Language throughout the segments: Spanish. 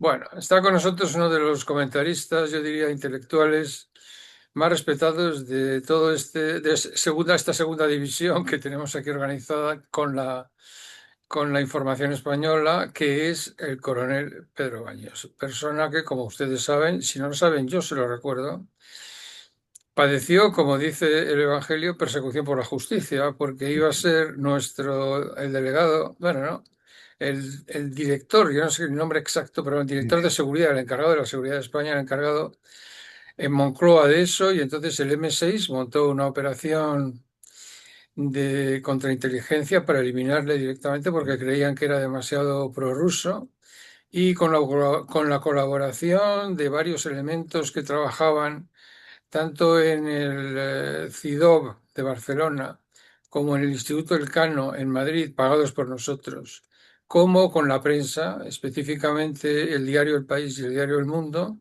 Bueno, está con nosotros uno de los comentaristas, yo diría intelectuales, más respetados de todo esta segunda división que tenemos aquí organizada con la información española, que es el coronel Pedro Baños, persona que, como ustedes saben, si no lo saben, yo se lo recuerdo, padeció, como dice el Evangelio, persecución por la justicia, porque iba a ser el delegado, bueno, no, el director, yo no sé el nombre exacto, pero el director de seguridad, el encargado de la seguridad de España, el encargado en Moncloa de eso, y entonces el M6 montó una operación de contrainteligencia para eliminarle directamente porque creían que era demasiado prorruso y con la colaboración de varios elementos que trabajaban tanto en el CIDOB de Barcelona como en el Instituto Elcano en Madrid, pagados por nosotros, como con la prensa, específicamente el diario El País y el diario El Mundo,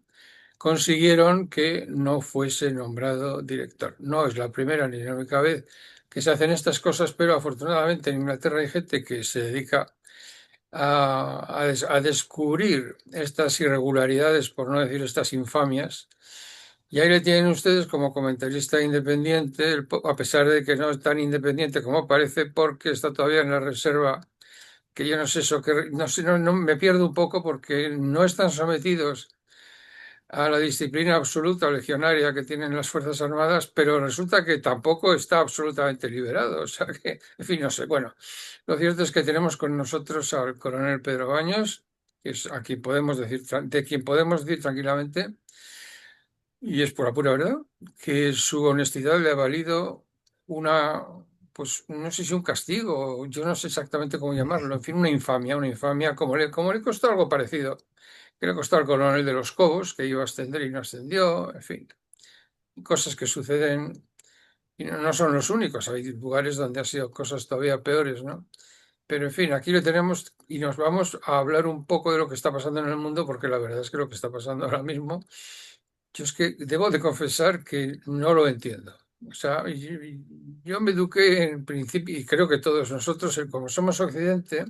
consiguieron que no fuese nombrado director. No es la primera ni la única vez que se hacen estas cosas, pero afortunadamente en Inglaterra hay gente que se dedica a descubrir estas irregularidades, por no decir estas infamias. Y ahí le tienen ustedes como comentarista independiente, a pesar de que no es tan independiente como parece, porque está todavía en la reserva, que yo no sé eso, que no sé, no, me pierdo un poco porque no están sometidos a la disciplina absoluta legionaria que tienen las Fuerzas Armadas, pero resulta que tampoco está absolutamente liberado. O sea que, en fin, no sé. Bueno, lo cierto es que tenemos con nosotros al coronel Pedro Baños, que es a quien podemos decir, de quien podemos decir tranquilamente, y es por la pura verdad, que su honestidad le ha valido una, pues no sé si un castigo, yo no sé exactamente cómo llamarlo, en fin, una infamia, como le costó algo parecido, que le costó al coronel de los Cobos, que iba a ascender y no ascendió, en fin, cosas que suceden y no son los únicos, hay lugares donde ha sido cosas todavía peores, ¿no? Pero en fin, aquí lo tenemos y nos vamos a hablar un poco de lo que está pasando en el mundo, porque la verdad es que lo que está pasando ahora mismo yo es que debo de confesar que no lo entiendo. O sea, yo me eduqué en principio, y creo que todos nosotros, como somos Occidente,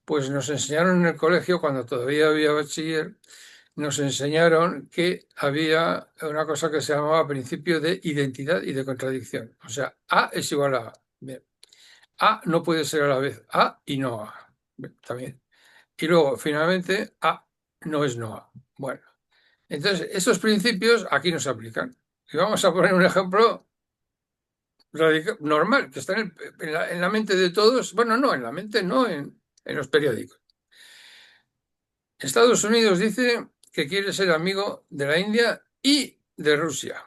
pues nos enseñaron en el colegio, cuando todavía había bachiller, nos enseñaron que había una cosa que se llamaba principio de identidad y de contradicción. O sea, A es igual a A. Bien. A no puede ser a la vez A y no A. Bien, también. Y luego, finalmente, A no es no A. Bueno. Entonces, esos principios aquí no se aplican. Y vamos a poner un ejemplo normal, que está en la mente de todos. Bueno, no, en la mente no, en los periódicos. Estados Unidos dice que quiere ser amigo de la India y de Rusia.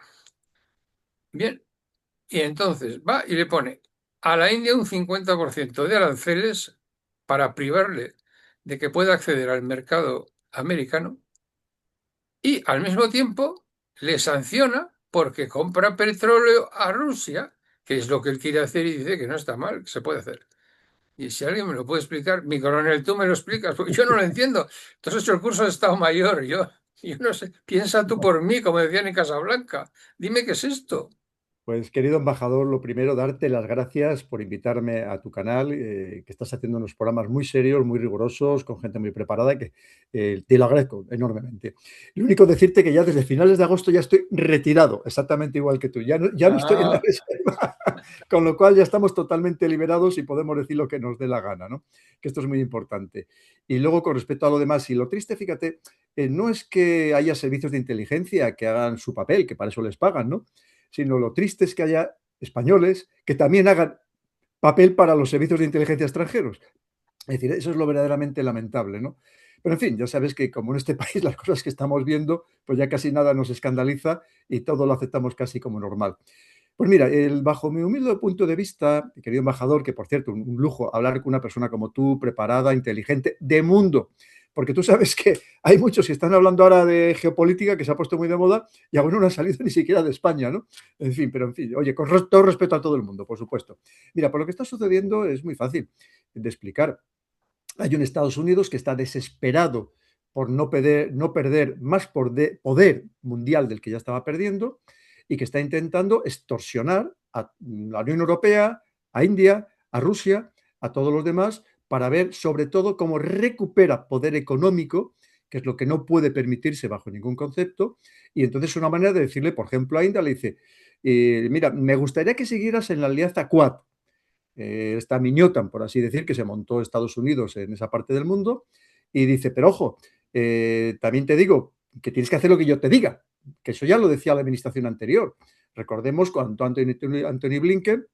Bien, y entonces va y le pone a la India un 50% de aranceles para privarle de que pueda acceder al mercado americano y al mismo tiempo le sanciona porque compra petróleo a Rusia, que es lo que él quiere hacer y dice que no está mal, que se puede hacer. Y si alguien me lo puede explicar, mi coronel, tú me lo explicas, porque yo no lo entiendo. Tú has hecho el curso de Estado Mayor, yo no sé, piensa tú por mí, como decían en Casablanca. Dime qué es esto. Pues querido embajador, lo primero, darte las gracias por invitarme a tu canal, que estás haciendo unos programas muy serios, muy rigurosos, con gente muy preparada, que te lo agradezco enormemente. Lo único decirte que ya desde finales de agosto ya estoy retirado, exactamente igual que tú, ya no estoy en la Ah, reserva, con lo cual ya estamos totalmente liberados y podemos decir lo que nos dé la gana, ¿no? Que esto es muy importante. Y luego, con respecto a lo demás, y lo triste, fíjate, no es que haya servicios de inteligencia que hagan su papel, que para eso les pagan, ¿no? Sino lo triste es que haya españoles que también hagan papel para los servicios de inteligencia extranjeros. Es decir, eso es lo verdaderamente lamentable, ¿no? Pero en fin, ya sabes que como en este país las cosas que estamos viendo, pues ya casi nada nos escandaliza y todo lo aceptamos casi como normal. Pues mira, bajo mi humilde punto de vista, querido embajador, que por cierto, un lujo hablar con una persona como tú, preparada, inteligente, de mundo, porque tú sabes que hay muchos que están hablando ahora de geopolítica, que se ha puesto muy de moda, y aún no han salido ni siquiera de España, ¿no? En fin, pero en fin, oye, con todo respeto a todo el mundo, por supuesto. Mira, por lo que está sucediendo es muy fácil de explicar. Hay un Estados Unidos que está desesperado por no perder más poder mundial del que ya estaba perdiendo y que está intentando extorsionar a la Unión Europea, a India, a Rusia, a todos los demás, para ver sobre todo cómo recupera poder económico que es lo que no puede permitirse bajo ningún concepto, y entonces es una manera de decirle, por ejemplo, a India le dice, mira, me gustaría que siguieras en la alianza Quad, esta miñotan, por así decir, que se montó Estados Unidos en esa parte del mundo, y dice, pero ojo, también te digo que tienes que hacer lo que yo te diga, que eso ya lo decía la administración anterior. Recordemos cuando Anthony Blinken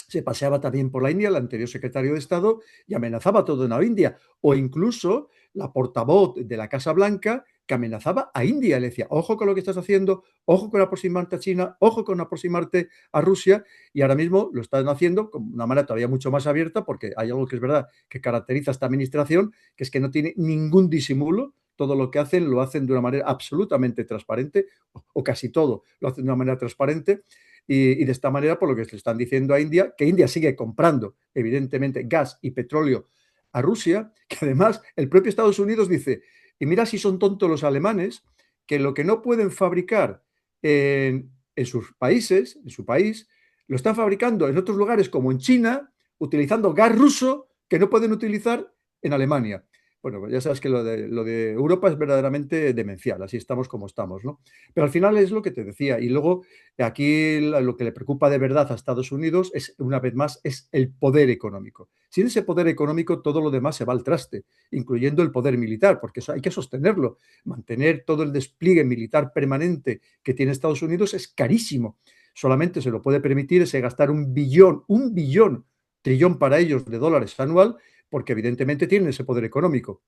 se paseaba también por la India, el anterior secretario de Estado, y amenazaba a toda una India. O incluso la portavoz de la Casa Blanca que amenazaba a India. Le decía, ojo con lo que estás haciendo, ojo con aproximarte a China, ojo con aproximarte a Rusia. Y ahora mismo lo están haciendo con una manera todavía mucho más abierta, porque hay algo que es verdad que caracteriza a esta administración, que es que no tiene ningún disimulo. Todo lo que hacen lo hacen de una manera absolutamente transparente, o casi todo lo hacen de una manera transparente. Y de esta manera, por lo que se le están diciendo a India, que India sigue comprando, evidentemente, gas y petróleo a Rusia, que además el propio Estados Unidos dice, y mira si son tontos los alemanes, que lo que no pueden fabricar en sus países, en su país, lo están fabricando en otros lugares como en China, utilizando gas ruso que no pueden utilizar en Alemania. Bueno, pues ya sabes que lo de Europa es verdaderamente demencial, así estamos como estamos, ¿no? Pero al final es lo que te decía. Y luego aquí lo que le preocupa de verdad a Estados Unidos es, una vez más, es el poder económico. Sin ese poder económico, todo lo demás se va al traste, incluyendo el poder militar, porque eso hay que sostenerlo. Mantener todo el despliegue militar permanente que tiene Estados Unidos es carísimo. Solamente se lo puede permitir ese gastar un billón, trillón para ellos de dólares anual, porque evidentemente tienen ese poder económico.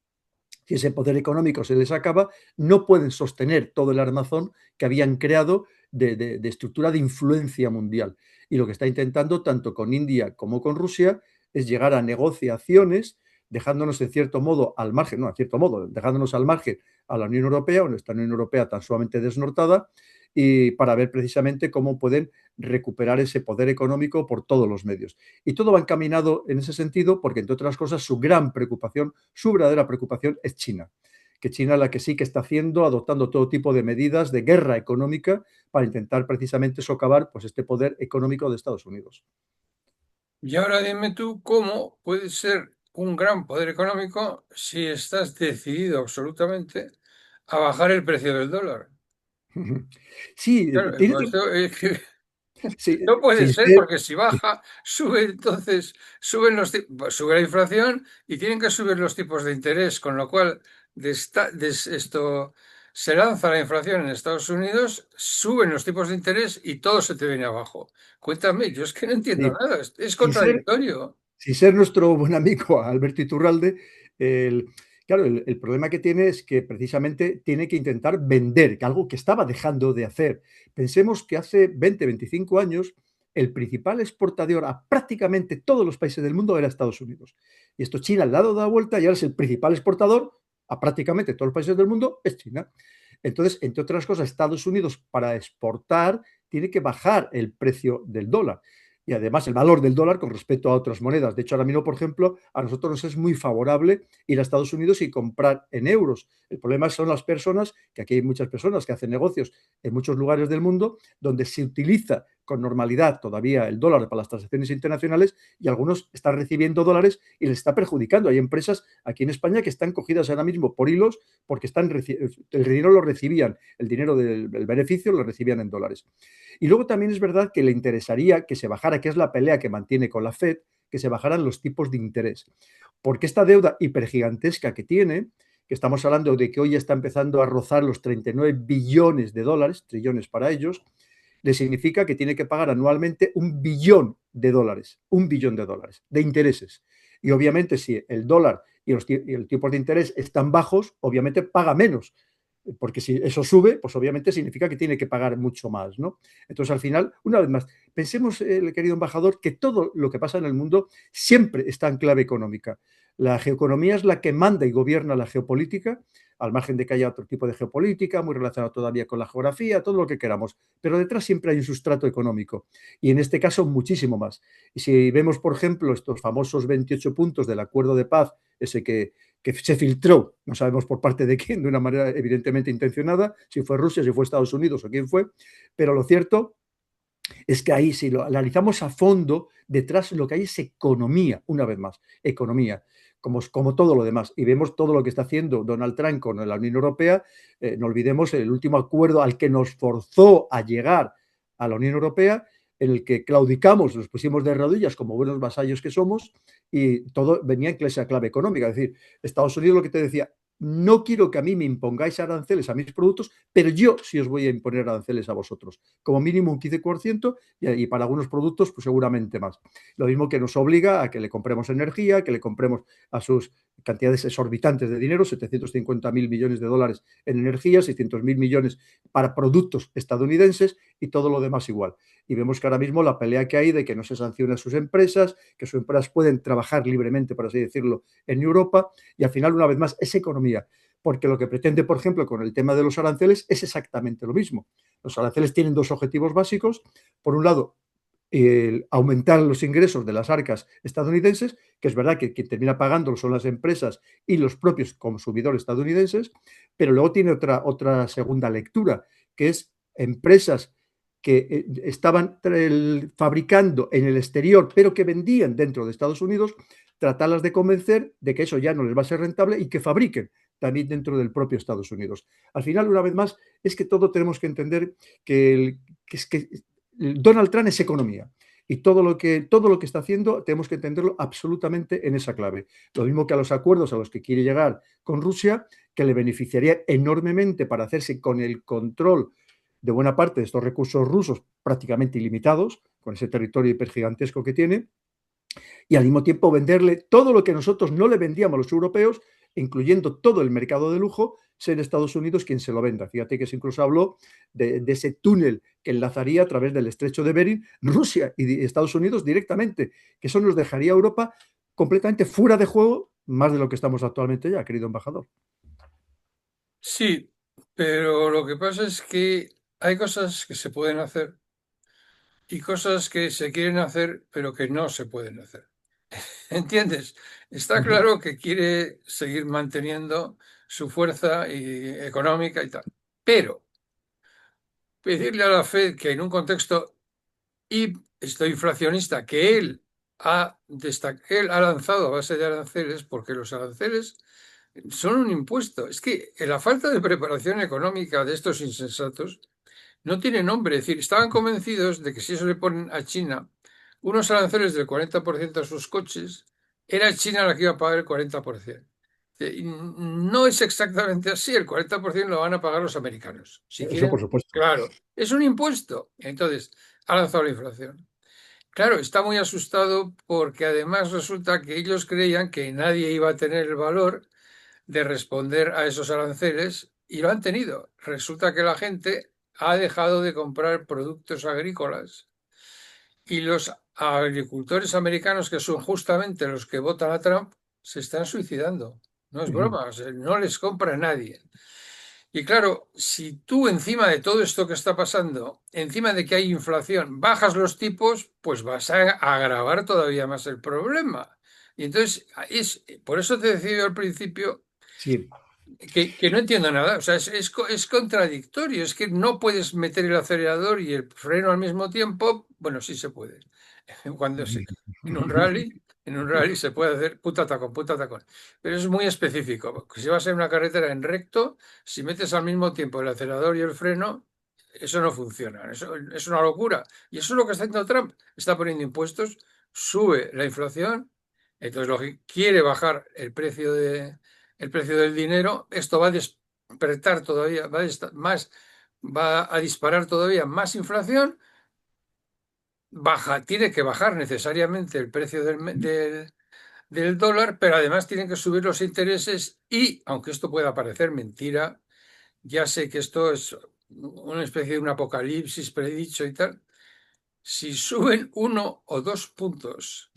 Si ese poder económico se les acaba, no pueden sostener todo el armazón que habían creado de estructura de influencia mundial. Y lo que está intentando, tanto con India como con Rusia, es llegar a negociaciones, dejándonos en cierto modo al margen, no, en cierto modo, dejándonos al margen a la Unión Europea, o nuestra Unión Europea tan sumamente desnortada, y para ver precisamente cómo pueden recuperar ese poder económico por todos los medios. Y todo va encaminado en ese sentido porque, entre otras cosas, su gran preocupación, su verdadera preocupación es China. Que China es la que sí que está haciendo, adoptando todo tipo de medidas de guerra económica para intentar precisamente socavar pues, este poder económico de Estados Unidos. Y ahora dime tú cómo puede ser un gran poder económico si estás decidido absolutamente a bajar el precio del dólar. Sí, Claro, tiene, pues esto es que sí, no puede sin ser ser, porque si baja, sube entonces, sube la inflación y tienen que subir los tipos de interés, con lo cual esto se lanza la inflación en Estados Unidos, suben los tipos de interés y todo se te viene abajo. Cuéntame, yo es que no entiendo sí, nada, es sin ser contradictorio. sin ser nuestro buen amigo Alberto Iturralde, claro, el problema que tiene es que precisamente tiene que intentar vender, que algo que estaba dejando de hacer. Pensemos que hace 20, 25 años el principal exportador a prácticamente todos los países del mundo era Estados Unidos. Y esto China al lado da vuelta y ahora es el principal exportador a prácticamente todos los países del mundo, es China. Entonces, entre otras cosas, Estados Unidos para exportar tiene que bajar el precio del dólar y además el valor del dólar con respecto a otras monedas. De hecho, ahora mismo, por ejemplo, a nosotros nos es muy favorable ir a Estados Unidos y comprar en euros. El problema son las personas, que aquí hay muchas personas que hacen negocios en muchos lugares del mundo, donde se utiliza con normalidad todavía el dólar para las transacciones internacionales y algunos están recibiendo dólares y les está perjudicando. Hay empresas aquí en España que están cogidas ahora mismo por hilos porque el dinero lo recibían, el dinero del beneficio lo recibían en dólares. Y luego también es verdad que le interesaría que se bajara, que es la pelea que mantiene con la Fed, que se bajaran los tipos de interés. Porque esta deuda hipergigantesca que tiene, que estamos hablando de que hoy está empezando a rozar los 39 billones de dólares, trillones para ellos, le significa que tiene que pagar anualmente un billón de dólares de intereses. Y obviamente si el dólar y el tipo de interés están bajos, obviamente paga menos, porque si eso sube, pues obviamente significa que tiene que pagar mucho más, ¿no? Entonces, al final, una vez más, pensemos, querido embajador, que todo lo que pasa en el mundo siempre está en clave económica. La geoeconomía es la que manda y gobierna la geopolítica, al margen de que haya otro tipo de geopolítica, muy relacionado todavía con la geografía, todo lo que queramos, pero detrás siempre hay un sustrato económico, y en este caso muchísimo más. Y si vemos, por ejemplo, estos famosos 28 puntos del acuerdo de paz, ese que se filtró, no sabemos por parte de quién, de una manera evidentemente intencionada, si fue Rusia, si fue Estados Unidos o quién fue, pero lo cierto es que ahí, si lo analizamos a fondo, detrás lo que hay es economía, una vez más, economía. como todo lo demás. Y vemos todo lo que está haciendo Donald Trump con la Unión Europea. No olvidemos el último acuerdo al que nos forzó a llegar a la Unión Europea, en el que claudicamos, nos pusimos de rodillas como buenos vasallos que somos, y todo venía en esa clave económica. Es decir, Estados Unidos, lo que te decía, no quiero que a mí me impongáis aranceles a mis productos, pero yo sí os voy a imponer aranceles a vosotros. Como mínimo un 15% y para algunos productos pues seguramente más. Lo mismo que nos obliga a que le compremos energía, que le compremos a sus cantidades exorbitantes de dinero, 750.000 millones de dólares en energía, 600.000 millones para productos estadounidenses y todo lo demás igual. Y vemos que ahora mismo la pelea que hay de que no se sancione a sus empresas, que sus empresas pueden trabajar libremente, por así decirlo, en Europa, y al final, una vez más, es economía. Porque lo que pretende, por ejemplo, con el tema de los aranceles es exactamente lo mismo. Los aranceles tienen dos objetivos básicos. Por un lado, aumentar los ingresos de las arcas estadounidenses, que es verdad que quien termina pagando son las empresas y los propios consumidores estadounidenses, pero luego tiene otra segunda lectura, que es empresas que estaban fabricando en el exterior, pero que vendían dentro de Estados Unidos, tratarlas de convencer de que eso ya no les va a ser rentable y que fabriquen también dentro del propio Estados Unidos. Al final, una vez más, es que todo tenemos que entender que Donald Trump es economía. Y todo lo que está haciendo tenemos que entenderlo absolutamente en esa clave. Lo mismo que a los acuerdos a los que quiere llegar con Rusia, que le beneficiaría enormemente para hacerse con el control de buena parte de estos recursos rusos prácticamente ilimitados, con ese territorio hipergigantesco que tiene, y al mismo tiempo venderle todo lo que nosotros no le vendíamos a los europeos, incluyendo todo el mercado de lujo, ser Estados Unidos quien se lo venda. Fíjate que se incluso habló de ese túnel que enlazaría a través del estrecho de Bering Rusia y Estados Unidos directamente, que eso nos dejaría a Europa completamente fuera de juego, más de lo que estamos actualmente ya, querido embajador. Sí, pero lo que pasa es que hay cosas que se pueden hacer y cosas que se quieren hacer, pero que no se pueden hacer. ¿Entiendes? Está Uh -huh. claro que quiere seguir manteniendo su fuerza económica y tal. Pero pedirle a la Fed que en un contexto esto inflacionista que él ha lanzado a base de aranceles, porque los aranceles son un impuesto. Es que la falta de preparación económica de estos insensatos no tiene nombre. Es decir, estaban convencidos de que si eso le ponen a China unos aranceles del 40% a sus coches, era China la que iba a pagar el 40%. Y no es exactamente así, el 40% lo van a pagar los americanos. Si Eso por quieren, supuesto. claro, es un impuesto. Entonces, ha lanzado la inflación. Claro, está muy asustado porque además resulta que ellos creían que nadie iba a tener el valor de responder a esos aranceles y lo han tenido. Resulta que la gente ha dejado de comprar productos agrícolas y los agricultores americanos, que son justamente los que votan a Trump, se están suicidando. No es Uh -huh. broma, o sea, no les compra nadie. Y claro, si tú encima de todo esto que está pasando, encima de que hay inflación, bajas los tipos, pues vas a agravar todavía más el problema. Y entonces, por eso te decía yo al principio Sí, que no entiendo nada. O sea, es contradictorio. Es que no puedes meter el acelerador y el freno al mismo tiempo. Bueno, sí se puede. Cuando se, en un rally se puede hacer punta tacón, punta tacón. Pero es muy específico. Si vas en una carretera en recto, si metes al mismo tiempo el acelerador y el freno, eso no funciona. Eso es una locura. Y eso es lo que está haciendo Trump. Está poniendo impuestos, sube la inflación, entonces lo que quiere bajar el precio del dinero. Esto va a despertar todavía, va a disparar todavía más inflación, tiene que bajar necesariamente el precio del dólar, pero además tienen que subir los intereses y, aunque esto pueda parecer mentira, ya sé que esto es una especie de un apocalipsis predicho y tal, si suben 1 o 2 puntos,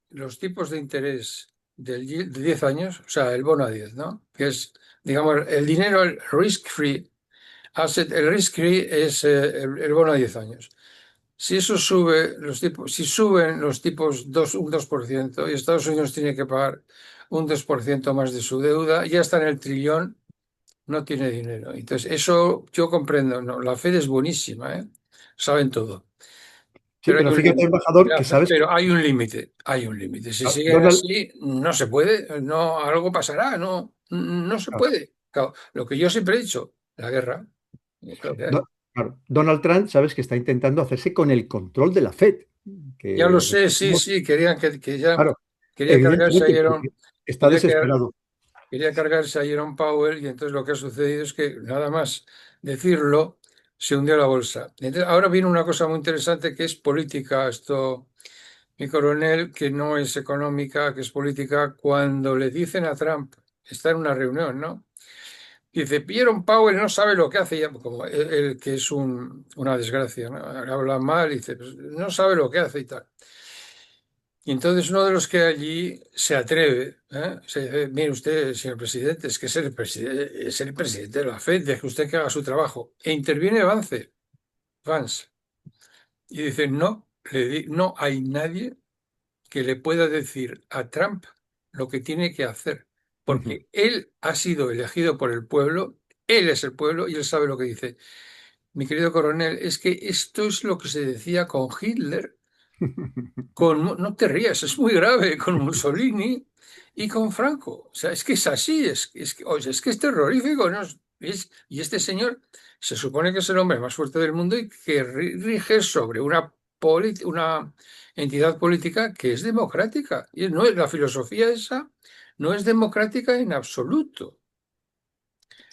los tipos de interés de 10 años, o sea, el bono a 10, ¿no? Que es, digamos, el dinero, el risk-free asset, el risk-free es el bono a 10 años. Si eso sube los tipos, si suben los tipos un 2% y Estados Unidos tiene que pagar un 2% más de su deuda, ya está en el trillón, no tiene dinero. Entonces, eso yo comprendo, ¿no? La Fed es buenísima, ¿eh? Saben todo. Sí, pero hay pero un fíjate, límite. embajador, que sabes que Pero hay un límite, hay un límite. Si siguen Donald, así, no se puede, no, algo pasará, no, no se claro, puede. Claro, lo que yo siempre he dicho, la guerra, es lo que hay. Claro, Donald Trump, sabes que está intentando hacerse con el control de la Fed, Ya lo que sé, sí, recordemos, sí, querían que ya claro, quería cargarse a evidentemente, porque está quería, que- desesperado. quería cargarse a Jerome Powell y entonces lo que ha sucedido es que nada más decirlo se hundió la bolsa. Entonces, ahora viene una cosa muy interesante que es política, esto, mi coronel, que no es económica, que es política, cuando le dicen a Trump, está en una reunión, ¿no? Dice, Jerome Powell no sabe lo que hace, ya, como él, que es una desgracia, ¿no? Habla mal y dice, "Pues, no sabe lo que hace y tal". Y entonces uno de los que allí se atreve, ¿eh? Se dice, mire usted, señor presidente, es que es el presidente de la FED, deje usted que haga su trabajo. E interviene Vance, y dice, no, no hay nadie que le pueda decir a Trump lo que tiene que hacer, Ujú. porque él ha sido elegido por el pueblo, él es el pueblo y él sabe lo que dice. Mi querido coronel, es que esto es lo que se decía con Hitler, no te rías, es muy grave, con Mussolini y con Franco. O sea, es que es así, oye, es que es terrorífico, ¿no? Y este señor se supone que es el hombre más fuerte del mundo y que rige sobre una entidad política que es democrática. Y no es la filosofía esa, no es democrática en absoluto.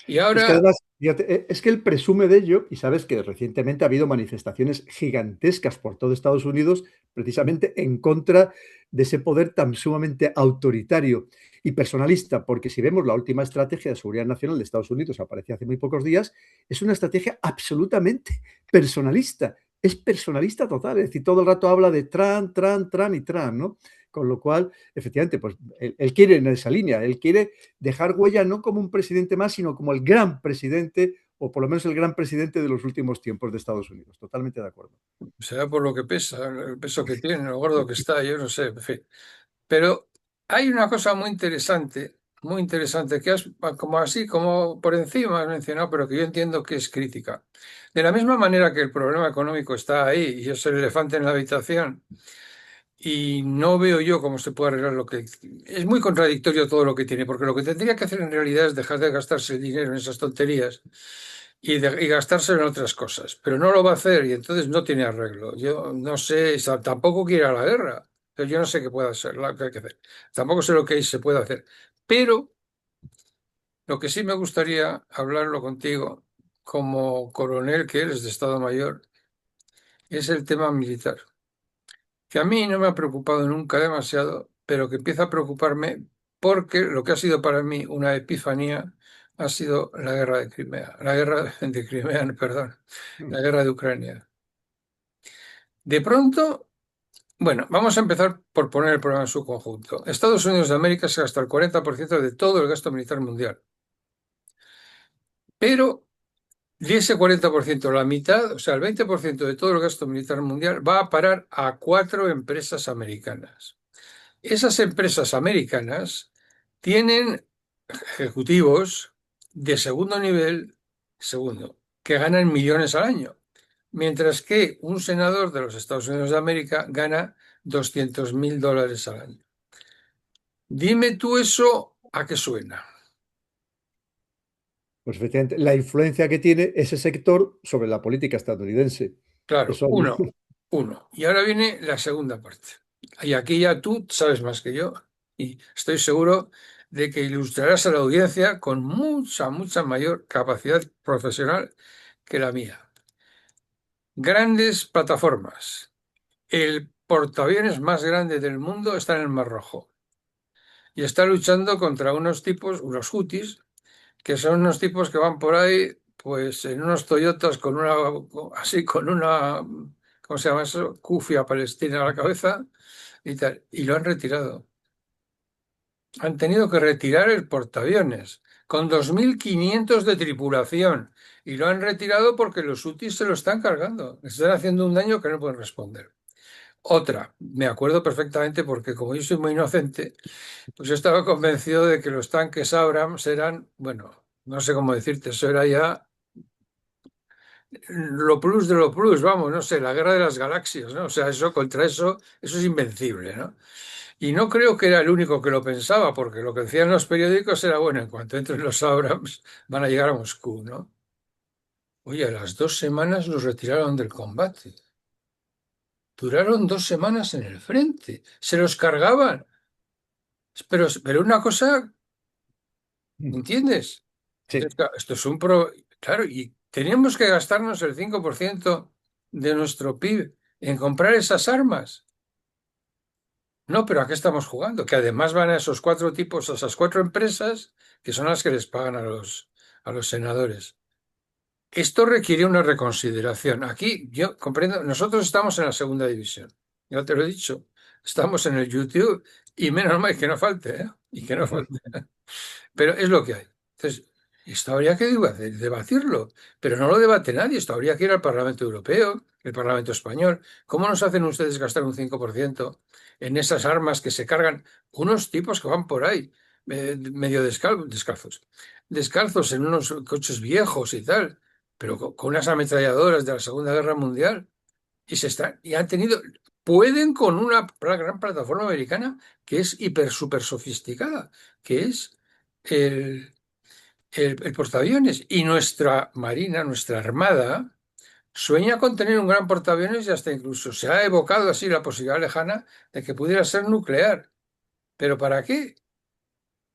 Y Es que ahora, además, fíjate, es que él presume de ello y sabes que recientemente ha habido manifestaciones gigantescas por todo Estados Unidos precisamente en contra de ese poder tan sumamente autoritario y personalista, porque si vemos la última estrategia de seguridad nacional de Estados Unidos, apareció hace muy pocos días, es una estrategia absolutamente personalista, es personalista total, es decir, todo el rato habla de Trump, Trump, Trump y Trump, ¿no? Con lo cual, efectivamente, pues él quiere en esa línea, él quiere dejar huella no como un presidente más, sino como el gran presidente, o por lo menos el gran presidente de los últimos tiempos de Estados Unidos. Totalmente de acuerdo. será por lo que pesa, el peso que tiene, lo gordo que está, yo no sé, en fin. Pero hay una cosa muy interesante, que es como así, como por encima has mencionado, pero que yo entiendo que es crítica. De la misma manera que el problema económico está ahí y es el elefante en la habitación, y no veo yo cómo se puede arreglar lo que... Es muy contradictorio todo lo que tiene, porque lo que tendría que hacer en realidad es dejar de gastarse el dinero en esas tonterías y gastárselo en otras cosas, pero no lo va a hacer y entonces no tiene arreglo. Yo no sé, tampoco quiere ir a la guerra, pero yo no sé qué puede hacer, lo que hay que hacer. Tampoco sé lo que se puede hacer, pero lo que sí me gustaría hablarlo contigo como coronel que eres de Estado Mayor es el tema militar, que a mí no me ha preocupado nunca demasiado, pero que empieza a preocuparme porque lo que ha sido para mí una epifanía ha sido la guerra de Crimea, la guerra de Crimea, perdón, la guerra de Ucrania. De pronto, bueno, vamos a empezar por poner el problema en su conjunto. Estados Unidos de América se gasta el 40% de todo el gasto militar mundial, pero de ese 40%, la mitad, o sea, el 20% de todo el gasto militar mundial va a parar a cuatro empresas americanas. Esas empresas americanas tienen ejecutivos de segundo nivel, segundo, que ganan millones al año, mientras que un senador de los Estados Unidos de América gana $200.000 al año. Dime tú eso, ¿a qué suena? Pues efectivamente, la influencia que tiene ese sector sobre la política estadounidense. Claro, Es obvio. uno. Y ahora viene la segunda parte. Y aquí ya tú sabes más que yo y estoy seguro de que ilustrarás a la audiencia con mucha mayor capacidad profesional que la mía. Grandes plataformas. El portaaviones más grande del mundo está en el Mar Rojo y está luchando contra unos tipos, unos hutis, que son unos tipos que van por ahí, pues en unos Toyotas con una, ¿cómo se llama eso? Cufia palestina a la cabeza y tal, y lo han retirado. Han tenido que retirar el portaaviones con 2.500 de tripulación y lo han retirado porque los hutis se lo están cargando. Les están haciendo un daño que no pueden responder. Otra, me acuerdo perfectamente porque como yo soy muy inocente, pues yo estaba convencido de que los tanques Abrams eran, bueno, no sé cómo decirte, eso era ya lo plus de lo plus, vamos, no sé, la guerra de las galaxias, ¿no? O sea, eso contra eso es invencible, ¿no? Y no creo que era el único que lo pensaba, porque lo que decían los periódicos era, bueno, en cuanto entren los Abrams, van a llegar a Moscú, ¿no? Oye, a las 2 semanas los retiraron del combate. Duraron 2 semanas en el frente. Se los cargaban. Pero una cosa, ¿entiendes? Sí. Esto es un Claro, y teníamos que gastarnos el 5% de nuestro PIB en comprar esas armas. No, pero ¿a qué estamos jugando? Que además van a esos 4 tipos, a esas 4 empresas, que son las que les pagan a los senadores. Esto requiere una reconsideración. Aquí yo comprendo, nosotros estamos en la segunda división. Ya te lo he dicho. Estamos en el YouTube y menos mal que no falte, ¿eh? Y que no falte. Pero es lo que hay. Entonces, esto habría que debatirlo, pero no lo debate nadie. Esto habría que ir al Parlamento Europeo, el Parlamento Español. ¿Cómo nos hacen ustedes gastar un 5% en esas armas que se cargan unos tipos que van por ahí, medio descalzos en unos coches viejos y tal, pero con unas ametralladoras de la Segunda Guerra Mundial? Y han tenido, pueden con una gran plataforma americana que es hiper super sofisticada, que es el, el portaaviones. Y nuestra Marina, nuestra Armada, sueña con tener un gran portaaviones y hasta incluso se ha evocado así la posibilidad lejana de que pudiera ser nuclear. ¿Pero para qué?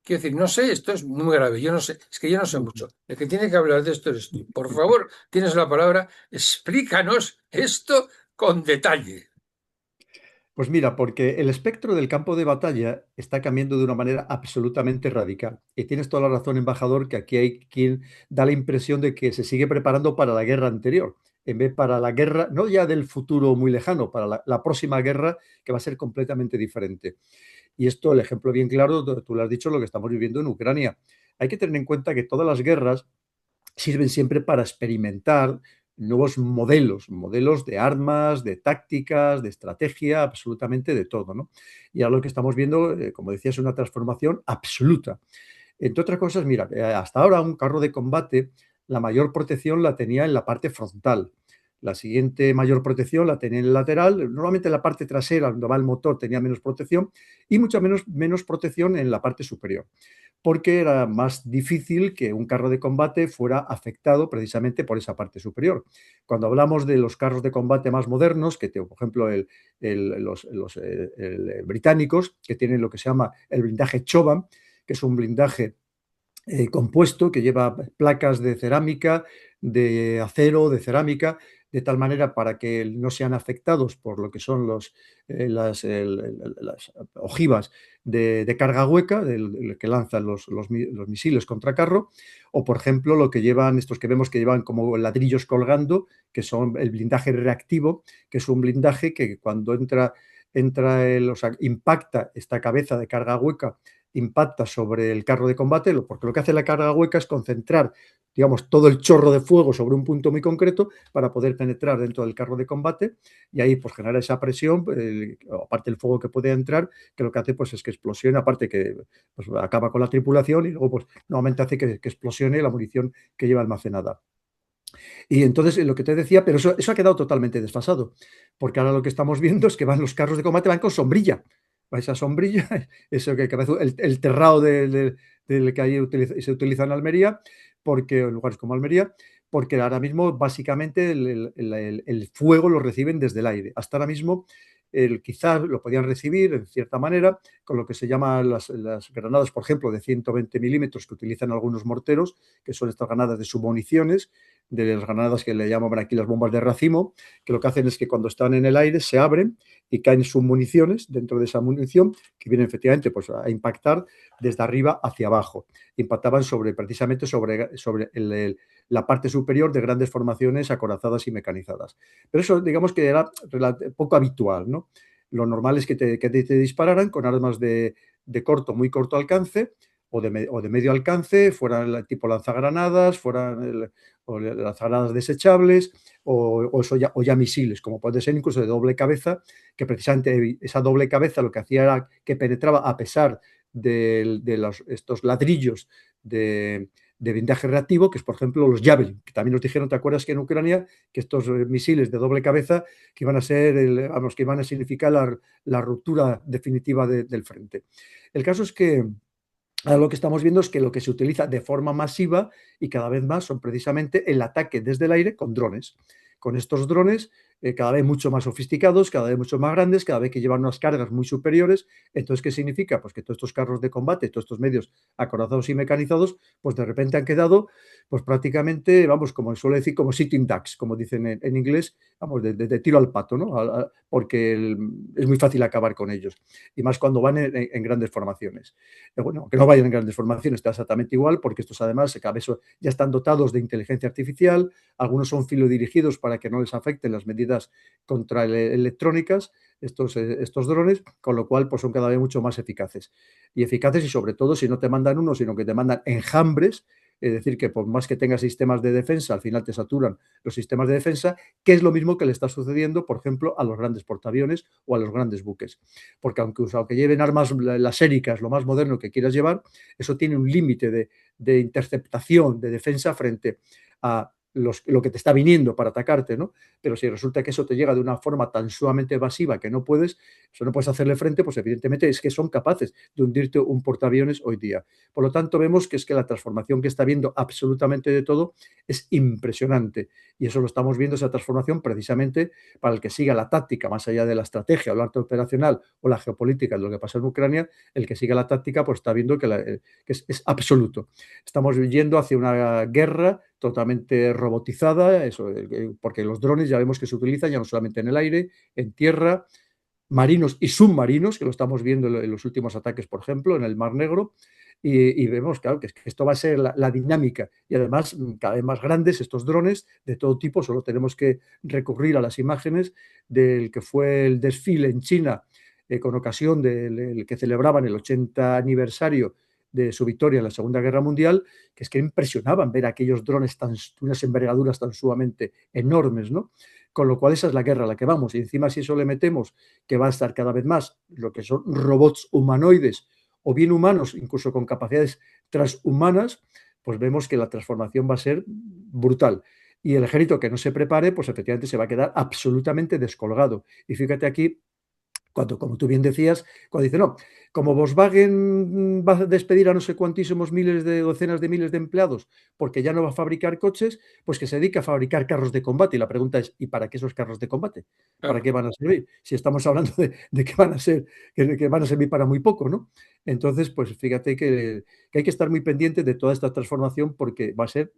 Quiero decir, no sé, esto es muy grave, yo no sé, es que yo no sé mucho. El que tiene que hablar de esto eres tú. Por favor, tienes la palabra, explícanos esto con detalle. Pues mira, porque el espectro del campo de batalla está cambiando de una manera absolutamente radical. Y tienes toda la razón, embajador, que aquí hay quien da la impresión de que se sigue preparando para la guerra anterior, en vez para la guerra, no ya del futuro muy lejano, para la próxima guerra que va a ser completamente diferente. Y esto, el ejemplo bien claro, tú lo has dicho, lo que estamos viviendo en Ucrania. Hay que tener en cuenta que todas las guerras sirven siempre para experimentar nuevos modelos de armas, de tácticas, de estrategia, absolutamente de todo, ¿no? Y ahora lo que estamos viendo, como decía, es una transformación absoluta. Entre otras cosas, mira, hasta ahora un carro de combate, la mayor protección la tenía en la parte frontal. La siguiente mayor protección la tenía en el lateral. Normalmente en la parte trasera, donde va el motor, tenía menos protección y mucha menos protección en la parte superior, porque era más difícil que un carro de combate fuera afectado precisamente por esa parte superior. Cuando hablamos de los carros de combate más modernos, por ejemplo, los británicos, que tienen lo que se llama el blindaje Chovam, que es un blindaje compuesto que lleva placas de cerámica, de acero, de cerámica, de tal manera para que no sean afectados por lo que son las ojivas de carga hueca que lanzan los misiles contra carro, o por ejemplo lo que llevan, estos que vemos que llevan como ladrillos colgando, que son el blindaje reactivo, que es un blindaje que cuando o sea, impacta esta cabeza de carga hueca, impacta sobre el carro de combate, porque lo que hace la carga hueca es concentrar, digamos, todo el chorro de fuego sobre un punto muy concreto para poder penetrar dentro del carro de combate y ahí pues genera esa presión, aparte del fuego que puede entrar, que lo que hace pues es que explosione, aparte que pues, acaba con la tripulación y luego pues nuevamente hace que explosione la munición que lleva almacenada. Y entonces lo que te decía, pero eso ha quedado totalmente desfasado, porque ahora lo que estamos viendo es que van los carros de combate, van con sombrilla. Va esa sombrilla, eso que parece el terrado del que ahí se utiliza en Almería, porque en lugares como Almería, porque ahora mismo básicamente el fuego lo reciben desde el aire. Hasta ahora mismo quizás lo podían recibir en cierta manera con lo que se llaman las granadas, por ejemplo, de 120 milímetros que utilizan algunos morteros, que son estas granadas de submuniciones, de las granadas que le llaman aquí las bombas de racimo, que lo que hacen es que cuando están en el aire se abren y caen submuniciones dentro de esa munición que vienen efectivamente pues, a impactar desde arriba hacia abajo. Impactaban precisamente sobre la parte superior de grandes formaciones acorazadas y mecanizadas. Pero eso digamos que era poco habitual, ¿no? Lo normal es que te dispararan con armas de muy corto alcance o de medio alcance, fueran tipo lanzagranadas, fueran lanzagranadas desechables o ya misiles, como puede ser incluso de doble cabeza, que precisamente esa doble cabeza lo que hacía era que penetraba a pesar de estos ladrillos de blindaje reactivo, que es, por ejemplo, los Javelin, que también nos dijeron, ¿te acuerdas que en Ucrania, que estos misiles de doble cabeza, que iban a ser, que iban a significar la ruptura definitiva del frente? El caso es que ahora lo que estamos viendo es que lo que se utiliza de forma masiva y cada vez más son precisamente el ataque desde el aire con drones. Con estos drones cada vez mucho más sofisticados, cada vez mucho más grandes, cada vez que llevan unas cargas muy superiores. Entonces, ¿qué significa? Pues que todos estos carros de combate, todos estos medios acorazados y mecanizados, pues de repente han quedado, pues prácticamente, vamos, como suele decir, como sitting ducks, como dicen en inglés, vamos, de tiro al pato, ¿no? Porque es muy fácil acabar con ellos. Y más cuando van en grandes formaciones. Bueno, que no vayan en grandes formaciones, está exactamente igual, porque estos además cada vez ya están dotados de inteligencia artificial, algunos son filodirigidos para que no les afecten las medidas contra electrónicas, estos drones, con lo cual pues son cada vez mucho más eficaces. Y eficaces y sobre todo si no te mandan uno, sino que te mandan enjambres, es decir, que por más que tengas sistemas de defensa, al final te saturan los sistemas de defensa, que es lo mismo que le está sucediendo, por ejemplo, a los grandes portaaviones o a los grandes buques. Porque aunque lleven armas las éricas, lo más moderno que quieras llevar, eso tiene un límite de interceptación, de defensa frente a lo que te está viniendo para atacarte, ¿no? Pero si resulta que eso te llega de una forma tan sumamente evasiva que no puedes hacerle frente, pues evidentemente es que son capaces de hundirte un portaaviones hoy día. Por lo tanto, vemos que es que la transformación que está viendo absolutamente de todo es impresionante. Y eso lo estamos viendo, esa transformación, precisamente para el que siga la táctica, más allá de la estrategia o la arte operacional o la geopolítica de lo que pasa en Ucrania, el que siga la táctica, pues está viendo que es absoluto. Estamos yendo hacia una guerra totalmente robotizada, eso, porque los drones ya vemos que se utilizan ya no solamente en el aire, en tierra, marinos y submarinos, que lo estamos viendo en los últimos ataques, por ejemplo, en el Mar Negro, y vemos, claro, que esto va a ser la dinámica, y además cada vez más grandes estos drones de todo tipo. Solo tenemos que recurrir a las imágenes del que fue el desfile en China con ocasión del que celebraban el 80 aniversario de su victoria en la Segunda Guerra Mundial, que es que impresionaban ver aquellos drones unas envergaduras tan sumamente enormes, ¿no? Con lo cual esa es la guerra a la que vamos. Y encima si eso le metemos que va a estar cada vez más lo que son robots humanoides o bien humanos, incluso con capacidades transhumanas, pues vemos que la transformación va a ser brutal. Y el ejército que no se prepare, pues efectivamente se va a quedar absolutamente descolgado. Y fíjate aquí cuando, como tú bien decías, cuando dice, no, como Volkswagen va a despedir a no sé cuantísimos docenas de miles de empleados porque ya no va a fabricar coches, pues que se dedica a fabricar carros de combate. Y la pregunta es, ¿y para qué esos carros de combate? ¿Para Claro. qué van a servir? Si estamos hablando de que van a ser, que van a servir para muy poco, ¿no? Entonces, pues fíjate que hay que estar muy pendiente de toda esta transformación porque va a ser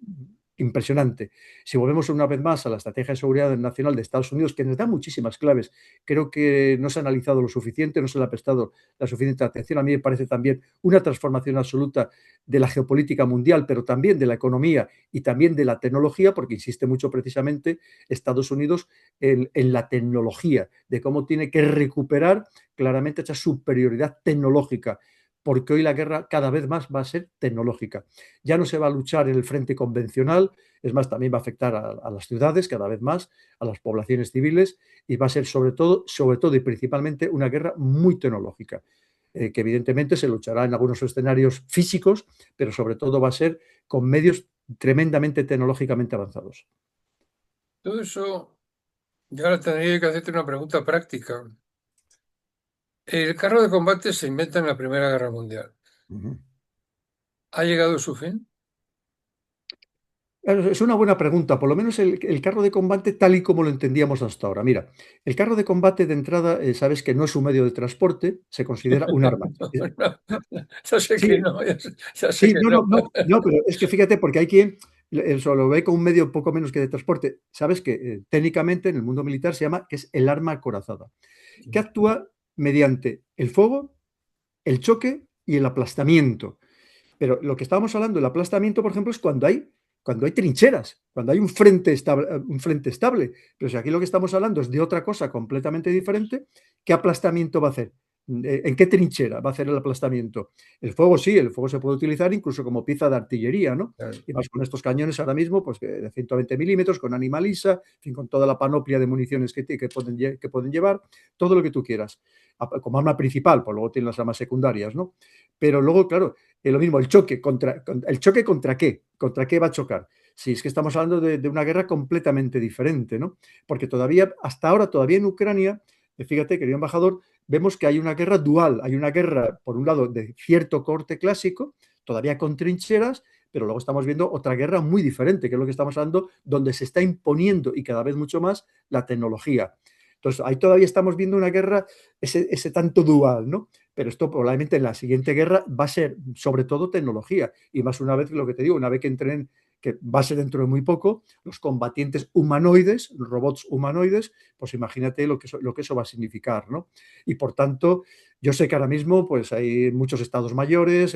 impresionante. Si volvemos una vez más a la estrategia de seguridad nacional de Estados Unidos, que nos da muchísimas claves, creo que no se ha analizado lo suficiente, no se le ha prestado la suficiente atención. A mí me parece también una transformación absoluta de la geopolítica mundial, pero también de la economía y también de la tecnología, porque insiste mucho precisamente Estados Unidos en la tecnología, de cómo tiene que recuperar claramente esa superioridad tecnológica, porque hoy la guerra cada vez más va a ser tecnológica. Ya no se va a luchar en el frente convencional, es más, también va a afectar a las ciudades cada vez más, a las poblaciones civiles, y va a ser sobre todo y principalmente una guerra muy tecnológica, que evidentemente se luchará en algunos escenarios físicos, pero sobre todo va a ser con medios tremendamente tecnológicamente avanzados. Todo eso, yo ahora tendría que hacerte una pregunta práctica. El carro de combate se inventa en la Primera Guerra Mundial. Uh -huh. ¿Ha llegado su fin? Es una buena pregunta, por lo menos el carro de combate tal y como lo entendíamos hasta ahora. Mira, el carro de combate de entrada, sabes que no es un medio de transporte, se considera un arma. No, ya sé que Sí, no, ya sé sí, que no, no, no. no, no, pero es que fíjate, porque hay quien eso lo ve como un medio poco menos que de transporte. Sabes que técnicamente en el mundo militar se llama que es el arma acorazada, que actúa mediante el fuego, el choque y el aplastamiento. Pero lo que estábamos hablando, el aplastamiento, por ejemplo, es cuando hay trincheras, cuando hay un frente estable. Pero si aquí lo que estamos hablando es de otra cosa completamente diferente, ¿qué aplastamiento va a hacer? ¿En qué trinchera va a hacer el aplastamiento? El fuego sí, el fuego se puede utilizar incluso como pieza de artillería, ¿no? Claro. Y más con estos cañones ahora mismo, pues de 120 milímetros, con ánima lisa, en fin, con toda la panoplia de municiones que pueden llevar, todo lo que tú quieras. Como arma principal, pues luego tienen las armas secundarias, ¿no? Pero luego, claro, lo mismo, ¿el choque contra qué? ¿Contra qué va a chocar? Si es que estamos hablando de una guerra completamente diferente, ¿no? Porque todavía, hasta ahora, todavía en Ucrania, fíjate, querido embajador, vemos que hay una guerra dual, hay una guerra, por un lado, de cierto corte clásico, todavía con trincheras, pero luego estamos viendo otra guerra muy diferente, que es lo que estamos hablando, donde se está imponiendo y cada vez mucho más la tecnología. Entonces, ahí todavía estamos viendo una guerra, ese tanto dual, ¿no? Pero esto probablemente en la siguiente guerra va a ser sobre todo tecnología. Y más una vez, lo que te digo, una vez que entren, que va a ser dentro de muy poco, los combatientes humanoides, los robots humanoides, pues imagínate lo que eso va a significar, ¿no? Y por tanto, yo sé que ahora mismo pues hay muchos estados mayores,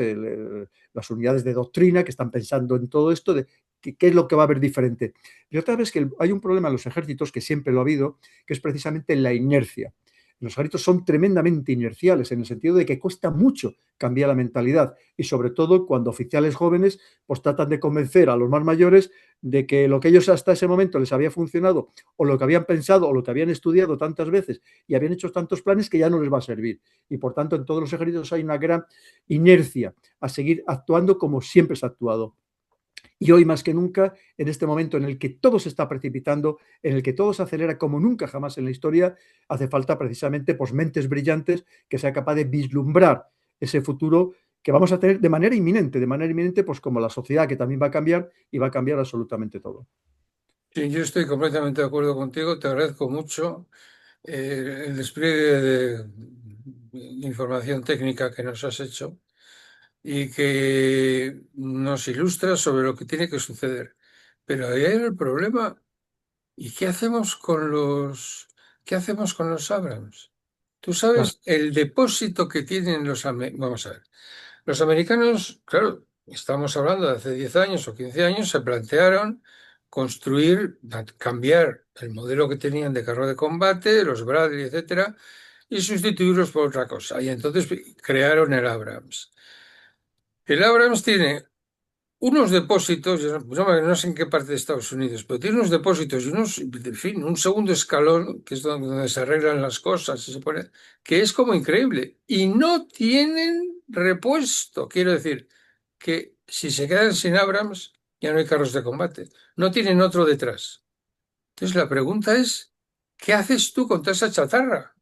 las unidades de doctrina que están pensando en todo esto de qué es lo que va a haber diferente. Pero otra vez que hay un problema en los ejércitos, que siempre lo ha habido, que es precisamente la inercia. Los ejércitos son tremendamente inerciales en el sentido de que cuesta mucho cambiar la mentalidad y sobre todo cuando oficiales jóvenes pues tratan de convencer a los más mayores de que lo que ellos hasta ese momento les había funcionado o lo que habían pensado o lo que habían estudiado tantas veces y habían hecho tantos planes que ya no les va a servir. Y por tanto en todos los ejércitos hay una gran inercia a seguir actuando como siempre se ha actuado. Y hoy más que nunca, en este momento en el que todo se está precipitando, en el que todo se acelera como nunca jamás en la historia, hace falta precisamente pues, mentes brillantes que sean capaces de vislumbrar ese futuro que vamos a tener de manera inminente, pues como la sociedad que también va a cambiar y va a cambiar absolutamente todo. Sí, yo estoy completamente de acuerdo contigo, te agradezco mucho el despliegue de información técnica que nos has hecho y que nos ilustra sobre lo que tiene que suceder. Pero ahí hay el problema. ¿Y qué hacemos con los Abrams? Tú Claro, sabes el depósito que tienen Vamos a ver. Los americanos, claro, estamos hablando de hace 10 años o 15 años, se plantearon cambiar el modelo que tenían de carro de combate, los Bradley, etcétera, y sustituirlos por otra cosa. Y entonces crearon el Abrams. El Abrams tiene unos depósitos, no sé en qué parte de Estados Unidos, pero tiene unos depósitos y en fin, un segundo escalón, que es donde se arreglan las cosas, que es como increíble. Y no tienen repuesto. Quiero decir, que si se quedan sin Abrams, ya no hay carros de combate. No tienen otro detrás. Entonces la pregunta es, ¿qué haces tú con toda esa chatarra?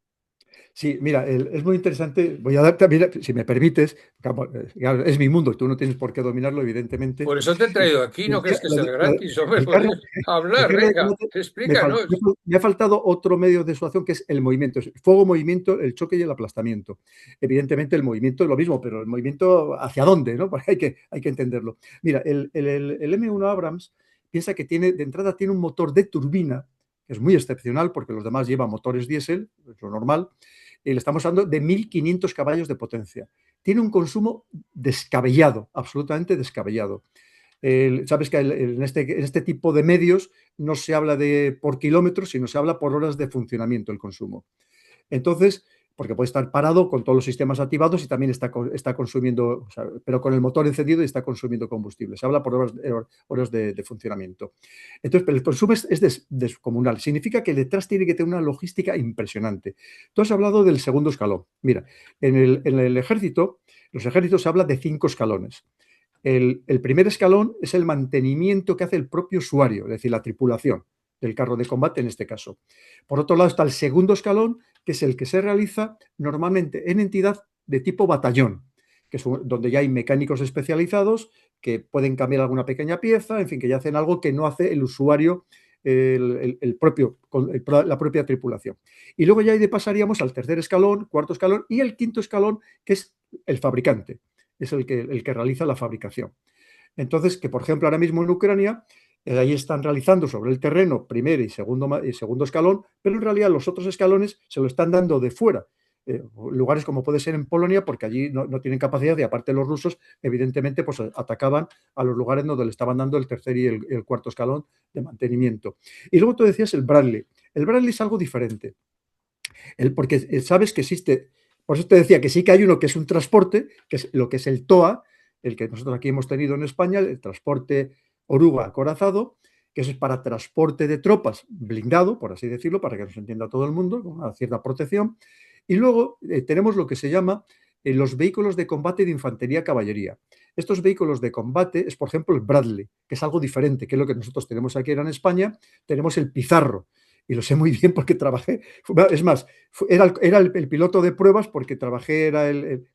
sí, mira, es muy interesante. Voy a dar también, si me permites, claro, es mi mundo, tú no tienes por qué dominarlo, evidentemente. Por eso te he traído aquí, ¿no crees que sea gratis? Hombre, El por carro, Dios, el hablar, carro de venga, combate, explícanos. me ha faltado otro medio de suacción que es el movimiento. Es fuego, movimiento, el choque y el aplastamiento. Evidentemente el movimiento es lo mismo, pero el movimiento hacia dónde, ¿no? Porque hay que entenderlo. Mira, el M1 Abrams piensa que de entrada tiene un motor de turbina, que es muy excepcional porque los demás llevan motores diésel, es lo normal, y le estamos hablando de 1.500 caballos de potencia. Tiene un consumo descabellado, absolutamente descabellado. Sabes que en este tipo de medios no se habla de por kilómetros, sino se habla por horas de funcionamiento el consumo. Entonces, porque puede estar parado con todos los sistemas activados y también está consumiendo, o sea, pero con el motor encendido y está consumiendo combustible. Se habla por horas de funcionamiento. Entonces, pero el consumo es descomunal. Significa que detrás tiene que tener una logística impresionante. Tú has hablado del segundo escalón. Mira, en el ejército, los ejércitos se habla de 5 escalones. El primer escalón es el mantenimiento que hace el propio usuario, es decir, la tripulación del carro de combate en este caso. Por otro lado está el segundo escalón, que es el que se realiza normalmente en entidad de tipo batallón, que es donde ya hay mecánicos especializados que pueden cambiar alguna pequeña pieza, en fin, que ya hacen algo que no hace el usuario, la propia tripulación. Y luego ya ahí pasaríamos al tercer escalón, cuarto escalón y el quinto escalón, que es el fabricante, es el que realiza la fabricación. Entonces, que por ejemplo ahora mismo en Ucrania, ahí están realizando sobre el terreno primer y segundo escalón, pero en realidad los otros escalones se lo están dando de fuera. Lugares como puede ser en Polonia, porque allí no tienen capacidad y aparte los rusos, evidentemente, pues atacaban a los lugares donde le estaban dando el tercer y el cuarto escalón de mantenimiento. Y luego tú decías el Bradley. El Bradley es algo diferente, porque sabes que existe Por eso te decía que sí que hay uno que es un transporte, que es lo que es el TOA, el que nosotros aquí hemos tenido en España, el transporte oruga acorazado, que eso es para transporte de tropas blindado, por así decirlo, para que nos entienda todo el mundo, con una cierta protección. Y luego tenemos lo que se llama los vehículos de combate de infantería-caballería. Estos vehículos de combate es, por ejemplo, el Bradley, que es algo diferente, que es lo que nosotros tenemos aquí en España. Tenemos el Pizarro, y lo sé muy bien porque trabajé, es más, era el piloto de pruebas porque trabajé,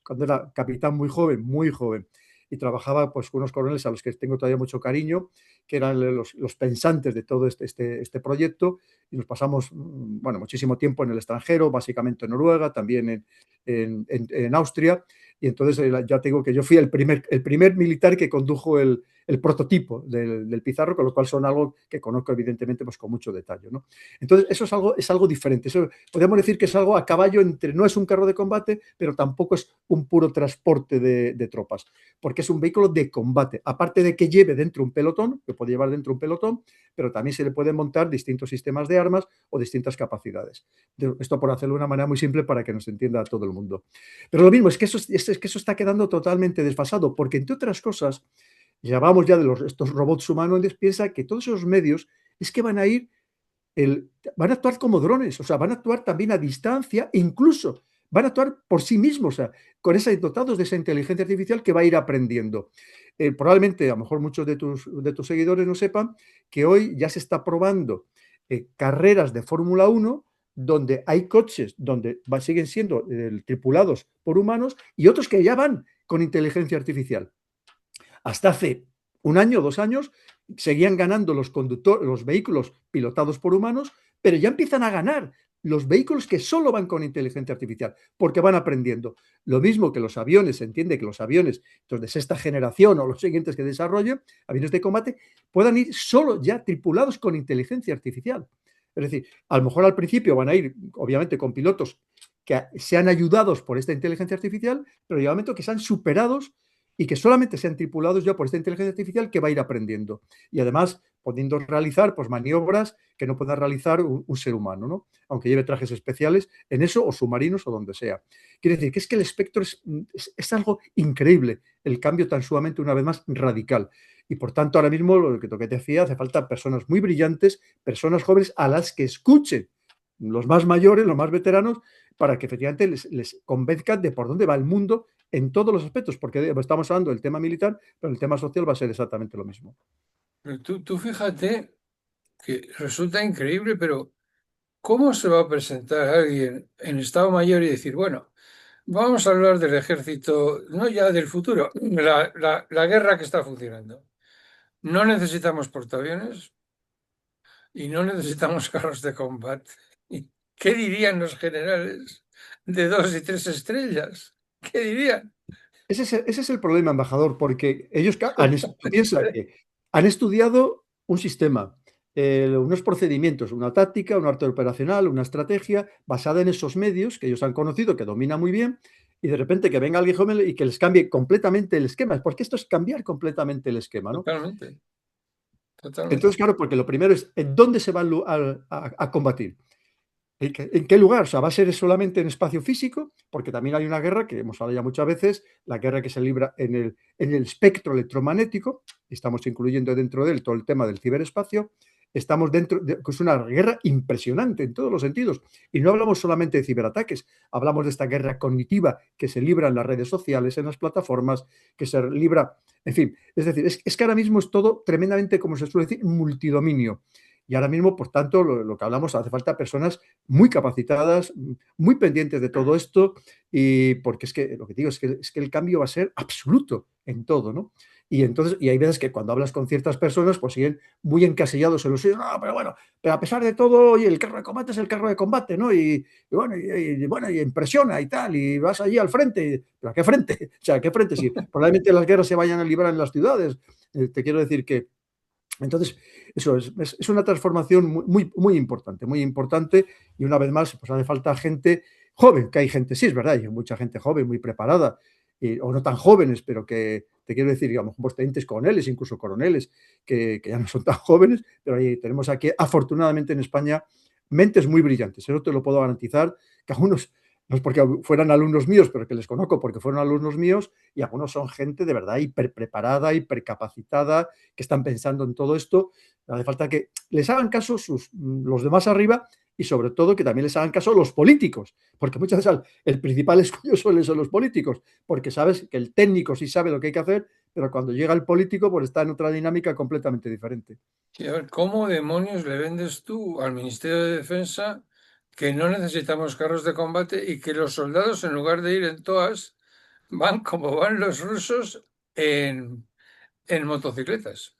cuando era capitán muy joven, y trabajaba pues con unos coroneles a los que tengo todavía mucho cariño, que eran los pensantes de todo este proyecto, y nos pasamos, bueno, muchísimo tiempo en el extranjero, básicamente en Noruega, también en Austria, y entonces ya te digo que yo fui el primer militar que condujo el prototipo del Pizarro, con lo cual son algo que conozco evidentemente pues con mucho detalle, ¿no? Entonces eso es algo diferente, eso, podríamos decir que es algo a caballo entre, no es un carro de combate, pero tampoco es un puro transporte de tropas, porque es un vehículo de combate, aparte de que lleve dentro un pelotón, que puede llevar dentro un pelotón, pero también se le pueden montar distintos sistemas de armas o distintas capacidades. Esto por hacerlo de una manera muy simple para que nos entienda todo el mundo. Pero lo mismo, es que eso está quedando totalmente desfasado, porque entre otras cosas, ya vamos ya de estos robots humanoides, piensa que todos esos medios es que van a actuar como drones, o sea, van a actuar también a distancia, e incluso van a actuar por sí mismos, o sea, dotados de esa inteligencia artificial que va a ir aprendiendo. Probablemente, a lo mejor muchos de tus seguidores no sepan que hoy ya se está probando carreras de Fórmula 1 donde hay coches donde siguen siendo tripulados por humanos y otros que ya van con inteligencia artificial. Hasta hace un año, 2 años, seguían ganando los vehículos pilotados por humanos, pero ya empiezan a ganar los vehículos que solo van con inteligencia artificial, porque van aprendiendo. Lo mismo que los aviones, se entiende que los aviones de sexta generación o los siguientes que desarrollen, aviones de combate, puedan ir solo ya tripulados con inteligencia artificial. Es decir, a lo mejor al principio van a ir, obviamente, con pilotos que sean ayudados por esta inteligencia artificial, pero llega un momento que sean superados y que solamente sean tripulados ya por esta inteligencia artificial que va a ir aprendiendo. Y además, pudiendo realizar pues, maniobras que no pueda realizar un ser humano, ¿no? Aunque lleve trajes especiales en eso, o submarinos, o donde sea. Quiere decir que es que el espectro es algo increíble, el cambio tan sumamente, una vez más, radical. Y por tanto, ahora mismo, lo que te decía, hace falta personas muy brillantes, personas jóvenes a las que escuchen los más mayores, los más veteranos, para que efectivamente les convenzcan de por dónde va el mundo en todos los aspectos, porque estamos hablando del tema militar, pero el tema social va a ser exactamente lo mismo. Pero tú fíjate que resulta increíble, pero ¿cómo se va a presentar alguien en Estado Mayor y decir, bueno, vamos a hablar del ejército, no ya del futuro, la guerra que está funcionando? No necesitamos portaaviones y no necesitamos carros de combate. ¿Y qué dirían los generales de 2 y 3 estrellas? ¿Qué dirían? Ese es el problema, embajador, porque ellos piensa que han estudiado un sistema, unos procedimientos, una táctica, un arte operacional, una estrategia basada en esos medios que ellos han conocido, que dominan muy bien, y de repente que venga alguien joven y que les cambie completamente el esquema, porque esto es cambiar completamente el esquema, ¿no? Totalmente, totalmente. Entonces, claro, porque lo primero es en dónde se va a combatir. ¿En qué lugar? O sea, ¿va a ser solamente en espacio físico? Porque también hay una guerra que hemos hablado ya muchas veces, la guerra que se libra en el espectro electromagnético, estamos incluyendo dentro de él todo el tema del ciberespacio, estamos que es una guerra impresionante en todos los sentidos. Y no hablamos solamente de ciberataques, hablamos de esta guerra cognitiva que se libra en las redes sociales, en las plataformas, que se libra, en fin, es decir, es que ahora mismo es todo tremendamente, como se suele decir, multidominio. Y ahora mismo, por tanto, lo que hablamos, hace falta personas muy capacitadas, muy pendientes de todo esto, y porque es que lo que digo es que el cambio va a ser absoluto en todo, ¿no? Y entonces, y hay veces que cuando hablas con ciertas personas, pues siguen muy encasillados en los suyos, no, pero bueno, pero a pesar de todo, oye, el carro de combate es el carro de combate, ¿no? Y bueno, bueno, y impresiona y tal, y vas allí al frente, ¿pero a qué frente? O sea, ¿a qué frente? Si probablemente las guerras se vayan a librar en las ciudades, te quiero decir que entonces, eso es una transformación muy importante, y una vez más, pues hace falta gente joven, que hay gente, sí, es verdad, hay mucha gente joven, muy preparada, o no tan jóvenes, pero que, te quiero decir, digamos, pues tenientes coroneles, incluso coroneles, que ya no son tan jóvenes, pero ahí tenemos aquí, afortunadamente en España, mentes muy brillantes, eso te lo puedo garantizar, que algunos no es porque fueran alumnos míos, pero que les conozco porque fueron alumnos míos, y algunos son gente de verdad hiperpreparada, hipercapacitada, que están pensando en todo esto. Hace falta que les hagan caso los demás arriba y sobre todo que también les hagan caso los políticos, porque muchas veces el principal escollo suelen ser los políticos, porque sabes que el técnico sí sabe lo que hay que hacer, pero cuando llega el político pues está en otra dinámica completamente diferente. Sí, a ver, ¿cómo demonios le vendes tú al Ministerio de Defensa que no necesitamos carros de combate y que los soldados, en lugar de ir en toas, van como van los rusos en motocicletas?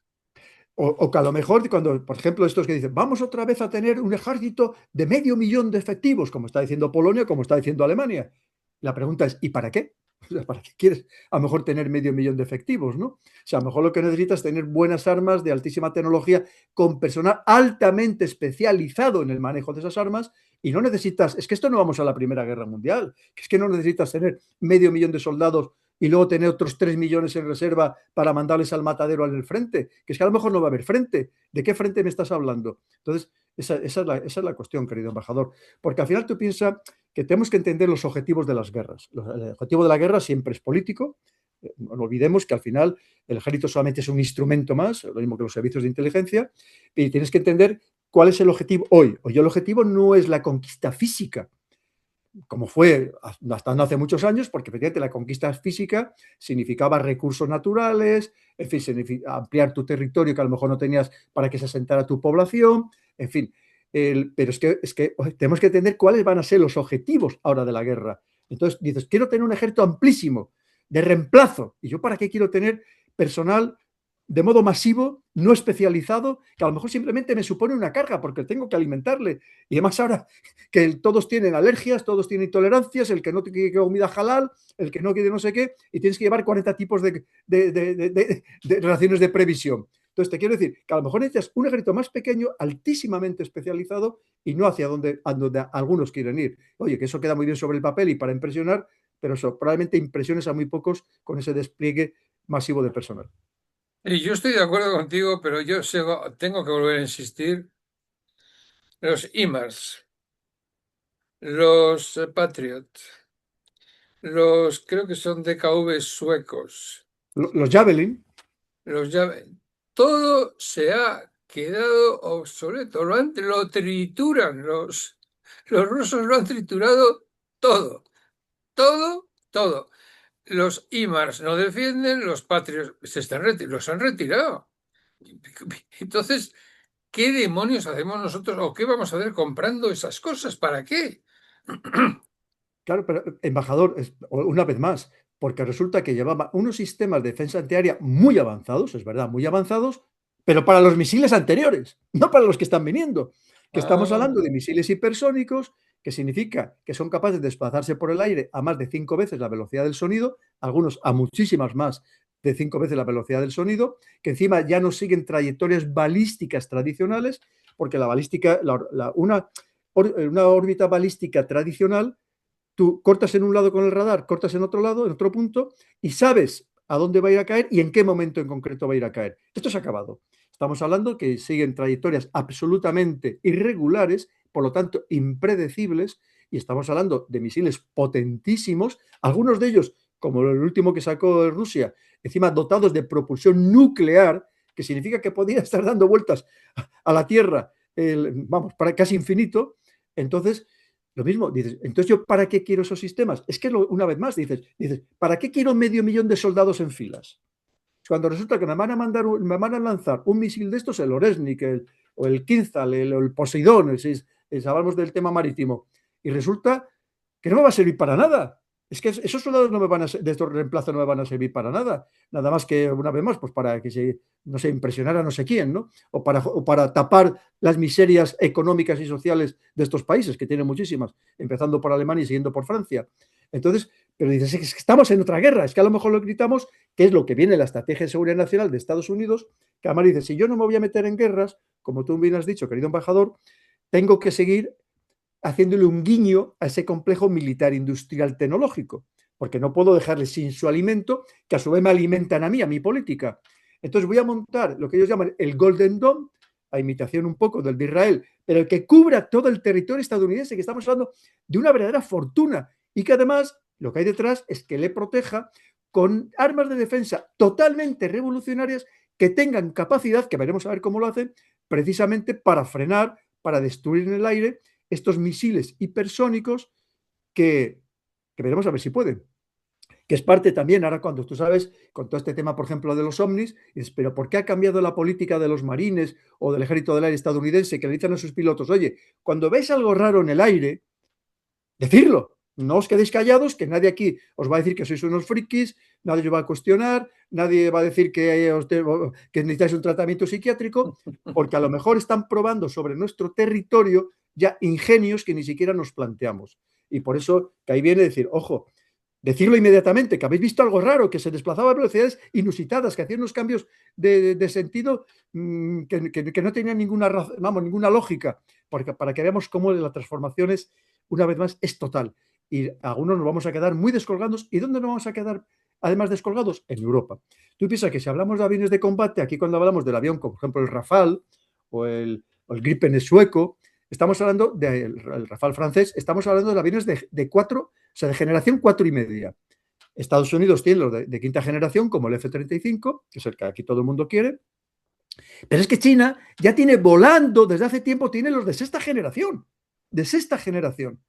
O que a lo mejor cuando, por ejemplo, estos que dicen, vamos otra vez a tener un ejército de 500.000 de efectivos, como está diciendo Polonia, como está diciendo Alemania. La pregunta es, ¿y para qué? O sea, ¿para qué quieres a lo mejor tener 500.000 de efectivos, no? O sea, a lo mejor lo que necesitas es tener buenas armas de altísima tecnología con personal altamente especializado en el manejo de esas armas y no necesitas, es que esto no vamos a la Primera Guerra Mundial, que es que no necesitas tener 500.000 de soldados y luego tener otros 3 millones en reserva para mandarles al matadero al frente, que es que a lo mejor no va a haber frente. ¿De qué frente me estás hablando? Entonces, esa es la cuestión, querido embajador, porque al final tú piensas que tenemos que entender los objetivos de las guerras. El objetivo de la guerra siempre es político. No olvidemos que al final el ejército solamente es un instrumento más, lo mismo que los servicios de inteligencia, y tienes que entender cuál es el objetivo hoy. Hoy el objetivo no es la conquista física, como fue hasta no hace muchos años, porque efectivamente la conquista física significaba recursos naturales, en fin, ampliar tu territorio que a lo mejor no tenías para que se asentara tu población, en fin. Pero es que tenemos que entender cuáles van a ser los objetivos ahora de la guerra. Entonces dices, quiero tener un ejército amplísimo de reemplazo. ¿Y yo para qué quiero tener personal de modo masivo, no especializado, que a lo mejor simplemente me supone una carga porque tengo que alimentarle? Y además ahora que todos tienen alergias, todos tienen intolerancias, el que no quiere comida halal, el que no quiere no sé qué, y tienes que llevar 40 tipos de relaciones de previsión. Entonces, te quiero decir que a lo mejor necesitas un ejército más pequeño, altísimamente especializado, y no hacia donde algunos quieren ir. Oye, que eso queda muy bien sobre el papel y para impresionar, pero eso probablemente impresiones a muy pocos con ese despliegue masivo de personal. Y yo estoy de acuerdo contigo, pero tengo que volver a insistir. Los IMARS, los Patriot, los creo que son DKV suecos, Los Javelin, los todo se ha quedado obsoleto, lo trituran, los rusos lo han triturado todo, todo, todo. Los IMARS no defienden, los Patriots los han retirado. Entonces, ¿qué demonios hacemos nosotros o qué vamos a hacer comprando esas cosas? ¿Para qué? claro, pero embajador, una vez más, porque resulta que llevaba unos sistemas de defensa antiaérea muy avanzados, es verdad, muy avanzados, pero para los misiles anteriores, no para los que están viniendo. Que estamos Ah, hablando de misiles hipersónicos, que significa que son capaces de desplazarse por el aire a más de 5 veces la velocidad del sonido, algunos a muchísimas más de 5 veces la velocidad del sonido, que encima ya no siguen trayectorias balísticas tradicionales, porque la balística, una órbita balística tradicional, tú cortas en un lado con el radar, cortas en otro lado, en otro punto, y sabes a dónde va a ir a caer y en qué momento en concreto va a ir a caer. Esto se ha acabado. Estamos hablando que siguen trayectorias absolutamente irregulares, por lo tanto impredecibles, y estamos hablando de misiles potentísimos, algunos de ellos, como el último que sacó Rusia, encima dotados de propulsión nuclear, que significa que podría estar dando vueltas a la Tierra, vamos, para casi infinito. Entonces, lo mismo, dices, entonces yo ¿para qué quiero esos sistemas? Es que una vez más dices, ¿para qué quiero 500.000 de soldados en filas? Cuando resulta que me van a lanzar un misil de estos, el Oresnik, o el Kinzhal, el Poseidón, si hablamos del tema marítimo, y resulta que no me va a servir para nada. Es que esos soldados no me van a, de estos reemplazos no me van a servir para nada. Nada más que, una vez más, pues para que se, no sé, impresionar a no sé quién, ¿no? O para tapar las miserias económicas y sociales de estos países, que tienen muchísimas, empezando por Alemania y siguiendo por Francia. Entonces, pero dices, es que estamos en otra guerra, es que a lo mejor lo gritamos, que es lo que viene en la Estrategia de Seguridad Nacional de Estados Unidos, que además dice, si yo no me voy a meter en guerras, como tú bien has dicho, querido embajador, tengo que seguir haciéndole un guiño a ese complejo militar industrial tecnológico, porque no puedo dejarle sin su alimento, que a su vez me alimentan a mí, a mi política. Entonces voy a montar lo que ellos llaman el Golden Dome, a imitación un poco del de Israel, pero el que cubra todo el territorio estadounidense, que estamos hablando de una verdadera fortuna, y que además lo que hay detrás es que le proteja con armas de defensa totalmente revolucionarias que tengan capacidad, que veremos a ver cómo lo hacen, precisamente para frenar, para destruir en el aire estos misiles hipersónicos que veremos a ver si pueden. Que es parte también, ahora cuando tú sabes, con todo este tema, por ejemplo, de los ovnis, dices, pero ¿por qué ha cambiado la política de los marines o del ejército del aire estadounidense que le dicen a sus pilotos, oye, cuando veis algo raro en el aire, decirlo, no os quedéis callados, que nadie aquí os va a decir que sois unos frikis, nadie os va a cuestionar, nadie va a decir que necesitáis un tratamiento psiquiátrico, porque a lo mejor están probando sobre nuestro territorio ya ingenios que ni siquiera nos planteamos. Y por eso que ahí viene decir, ojo, decirlo inmediatamente, que habéis visto algo raro, que se desplazaba a velocidades inusitadas, que hacía unos cambios de sentido que no tenían ninguna, vamos, ninguna lógica, porque para que veamos cómo las transformaciones, una vez más, es total. Y algunos nos vamos a quedar muy descolgados. ¿Y dónde nos vamos a quedar, además, descolgados? En Europa. Tú piensas que si hablamos de aviones de combate, aquí cuando hablamos del avión, como por ejemplo el Rafale o el Gripen sueco, estamos hablando del Rafale francés, estamos hablando de aviones de cuatro, o sea, de generación 4,5. Estados Unidos tiene los de quinta generación, como el F-35, que es el que aquí todo el mundo quiere. Pero es que China ya tiene volando desde hace tiempo, tiene los de sexta generación. De sexta generación.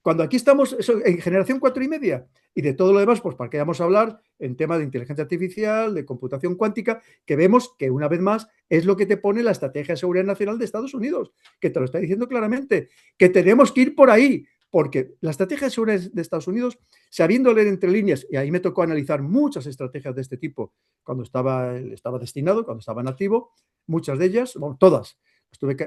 Cuando aquí estamos en generación 4,5 y de todo lo demás, pues para qué vamos a hablar en tema de inteligencia artificial, de computación cuántica, que vemos que una vez más es lo que te pone la Estrategia de Seguridad Nacional de Estados Unidos, que te lo está diciendo claramente, que tenemos que ir por ahí, porque la Estrategia de Seguridad de Estados Unidos, sabiendo leer entre líneas, y ahí me tocó analizar muchas estrategias de este tipo cuando estaba destinado, cuando estaba en activo, muchas de ellas, bueno, todas,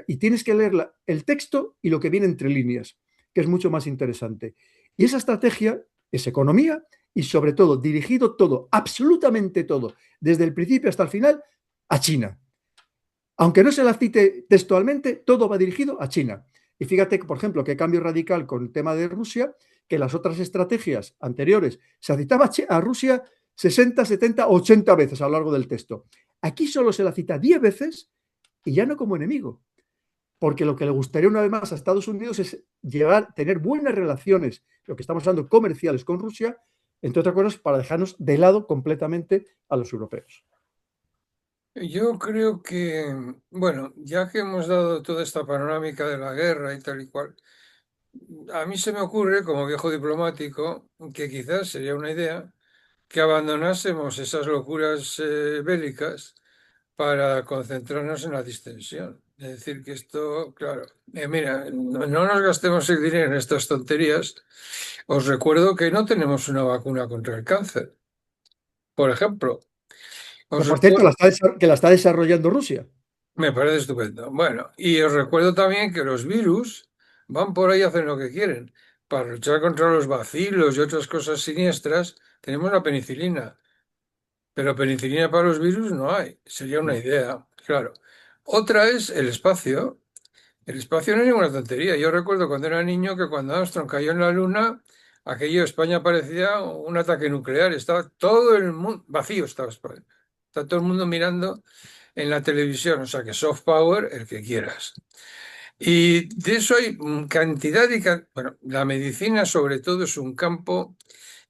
y tienes que leer el texto y lo que viene entre líneas, que es mucho más interesante. Y esa estrategia es economía y sobre todo dirigido todo, absolutamente todo, desde el principio hasta el final, a China. Aunque no se la cite textualmente, todo va dirigido a China. Y fíjate, por ejemplo, qué cambio radical con el tema de Rusia, que las otras estrategias anteriores se citaba a Rusia 60, 70, 80 veces a lo largo del texto. Aquí solo se la cita 10 veces y ya no como enemigo, porque lo que le gustaría una vez más a Estados Unidos es llegar, tener buenas relaciones, lo que estamos hablando comerciales con Rusia, entre otras cosas, para dejarnos de lado completamente a los europeos. Yo creo que, bueno, ya que hemos dado toda esta panorámica de la guerra y tal y cual, a mí se me ocurre, como viejo diplomático, que quizás sería una idea que abandonásemos esas locuras bélicas para concentrarnos en la distensión. Es decir, que esto, claro, mira, no nos gastemos el dinero en estas tonterías. Os recuerdo que no tenemos una vacuna contra el cáncer, por ejemplo. Que Os por cierto, recuerdo, que la está desarrollando Rusia. me parece estupendo. Bueno, y os recuerdo también que los virus van por ahí a hacer lo que quieren. Para luchar contra los bacilos y otras cosas siniestras, tenemos la penicilina. Pero penicilina para los virus no hay. Sería una No. idea, claro. Otra es el espacio. El espacio no es ninguna tontería. Yo recuerdo cuando era niño que cuando Armstrong cayó en la Luna, aquello España parecía un ataque nuclear. Estaba todo el mundo, vacío estaba España. Está todo el mundo mirando en la televisión. O sea que soft power, el que quieras. Y de eso hay cantidad y bueno, la medicina sobre todo es un campo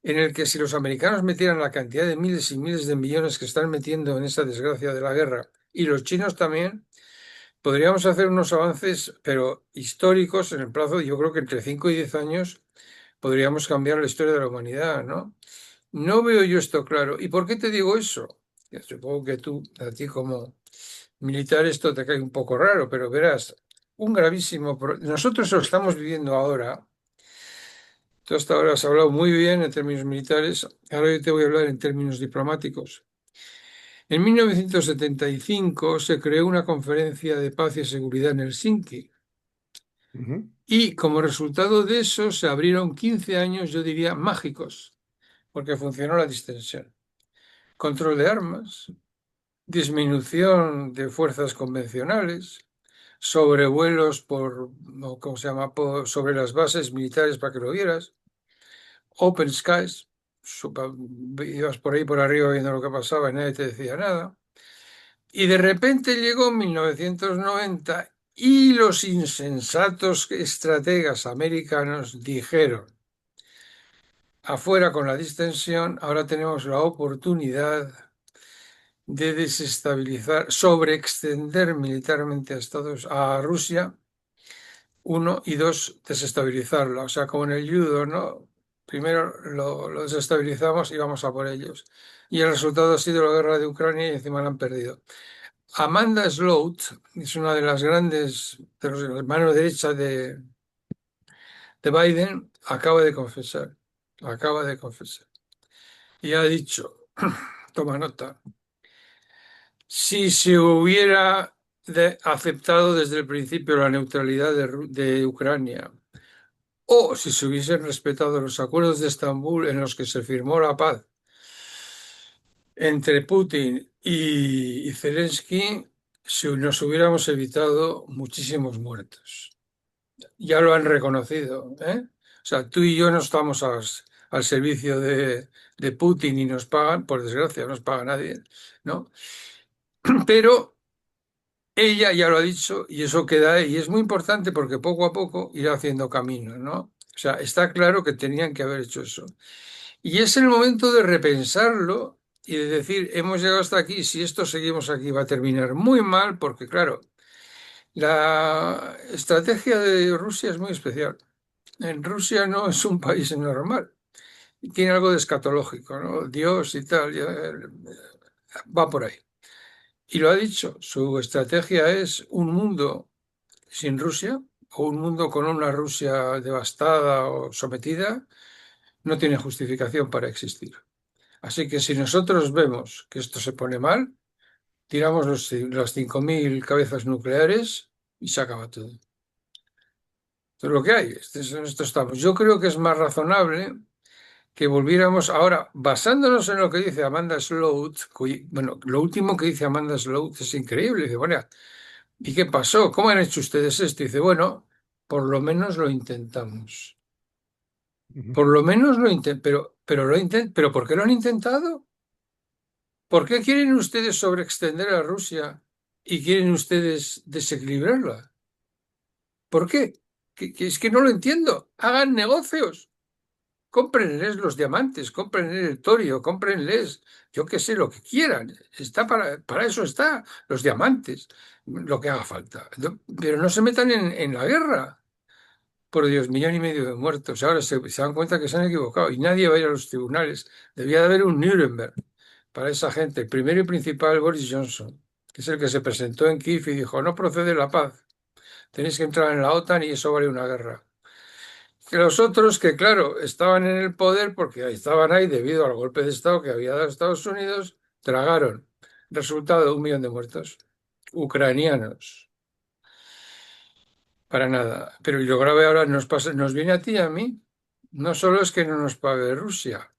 en el que si los americanos metieran la cantidad de miles y miles de millones que están metiendo en esa desgracia de la guerra, y los chinos también, podríamos hacer unos avances, pero históricos en el plazo, yo creo que entre 5 y 10 años podríamos cambiar la historia de la humanidad, ¿no? No veo yo esto claro. ¿Y por qué te digo eso? Ya supongo que tú, a ti como militar, esto te cae un poco raro, pero verás, un gravísimo... Nosotros lo estamos viviendo ahora. Tú hasta ahora has hablado muy bien en términos militares, ahora yo te voy a hablar en términos diplomáticos. En 1975 se creó una conferencia de paz y seguridad en Helsinki Uh -huh. y como resultado de eso se abrieron 15 años, yo diría, mágicos, porque funcionó la distensión. Control de armas, disminución de fuerzas convencionales, sobrevuelos por, no, ¿cómo se llama?, sobre las bases militares para que lo vieras, open skies, ibas por ahí por arriba viendo lo que pasaba y nadie te decía nada. Y de repente llegó 1990 y los insensatos estrategas americanos dijeron, afuera con la distensión, ahora tenemos la oportunidad de desestabilizar, sobreextender militarmente a Rusia, uno, y dos, desestabilizarla. O sea, como en el judo, ¿no? Primero lo desestabilizamos y vamos a por ellos. Y el resultado ha sido la guerra de Ucrania y encima la han perdido. Amanda Sloat es una de las grandes, de la mano derecha de Biden, acaba de confesar, y ha dicho, toma nota, si se hubiera aceptado desde el principio la neutralidad de Ucrania, o si se hubiesen respetado los acuerdos de Estambul en los que se firmó la paz entre Putin y Zelensky, nos hubiéramos evitado muchísimos muertos. Ya lo han reconocido, ¿eh? O sea, tú y yo no estamos al servicio de Putin y nos pagan, por desgracia, no nos paga nadie, ¿no? Pero ella ya lo ha dicho y eso queda ahí. Y es muy importante porque poco a poco irá haciendo camino, ¿no? O sea, está claro que tenían que haber hecho eso. Y es el momento de repensarlo y de decir, hemos llegado hasta aquí, si esto seguimos aquí va a terminar muy mal porque, claro, la estrategia de Rusia es muy especial. En Rusia no es un país normal. Tiene algo de escatológico, ¿no? Dios y tal, va por ahí. Y lo ha dicho, su estrategia es un mundo sin Rusia o un mundo con una Rusia devastada o sometida, no tiene justificación para existir. Así que si nosotros vemos que esto se pone mal, tiramos las 5.000 cabezas nucleares y se acaba todo. Esto es lo que hay, en esto estamos. Yo creo que es más razonable que volviéramos ahora, basándonos en lo que dice Amanda Sloat, bueno, lo último que dice Amanda Sloat es increíble. Dice, bueno, ¿y qué pasó? ¿Cómo han hecho ustedes esto? Y dice, bueno, por lo menos lo intentamos. Ujú. Por lo menos lo intentamos. ¿Pero por qué lo han intentado? ¿Por qué quieren ustedes sobreextender a Rusia y quieren ustedes desequilibrarla? ¿Por qué? Es que no lo entiendo. Hagan negocios. Cómprenles los diamantes, cómprenles el torio, cómprenles, yo qué sé, lo que quieran. Está para eso está, los diamantes, lo que haga falta. Pero no se metan en la guerra. Por Dios, 1,5 millones de muertos. Ahora se dan cuenta que se han equivocado y nadie va a ir a los tribunales. Debía de haber un Nuremberg para esa gente. El primero y principal, Boris Johnson, que es el que se presentó en Kiev y dijo, no procede la paz, tenéis que entrar en la OTAN y eso vale una guerra. Que los otros, que claro, estaban en el poder porque estaban ahí debido al golpe de Estado que había dado Estados Unidos, tragaron. Resultado, 1 millón de muertos. Ucranianos. Para nada. Pero y lo grave ahora nos viene a ti y a mí. No solo es que no nos pague Rusia,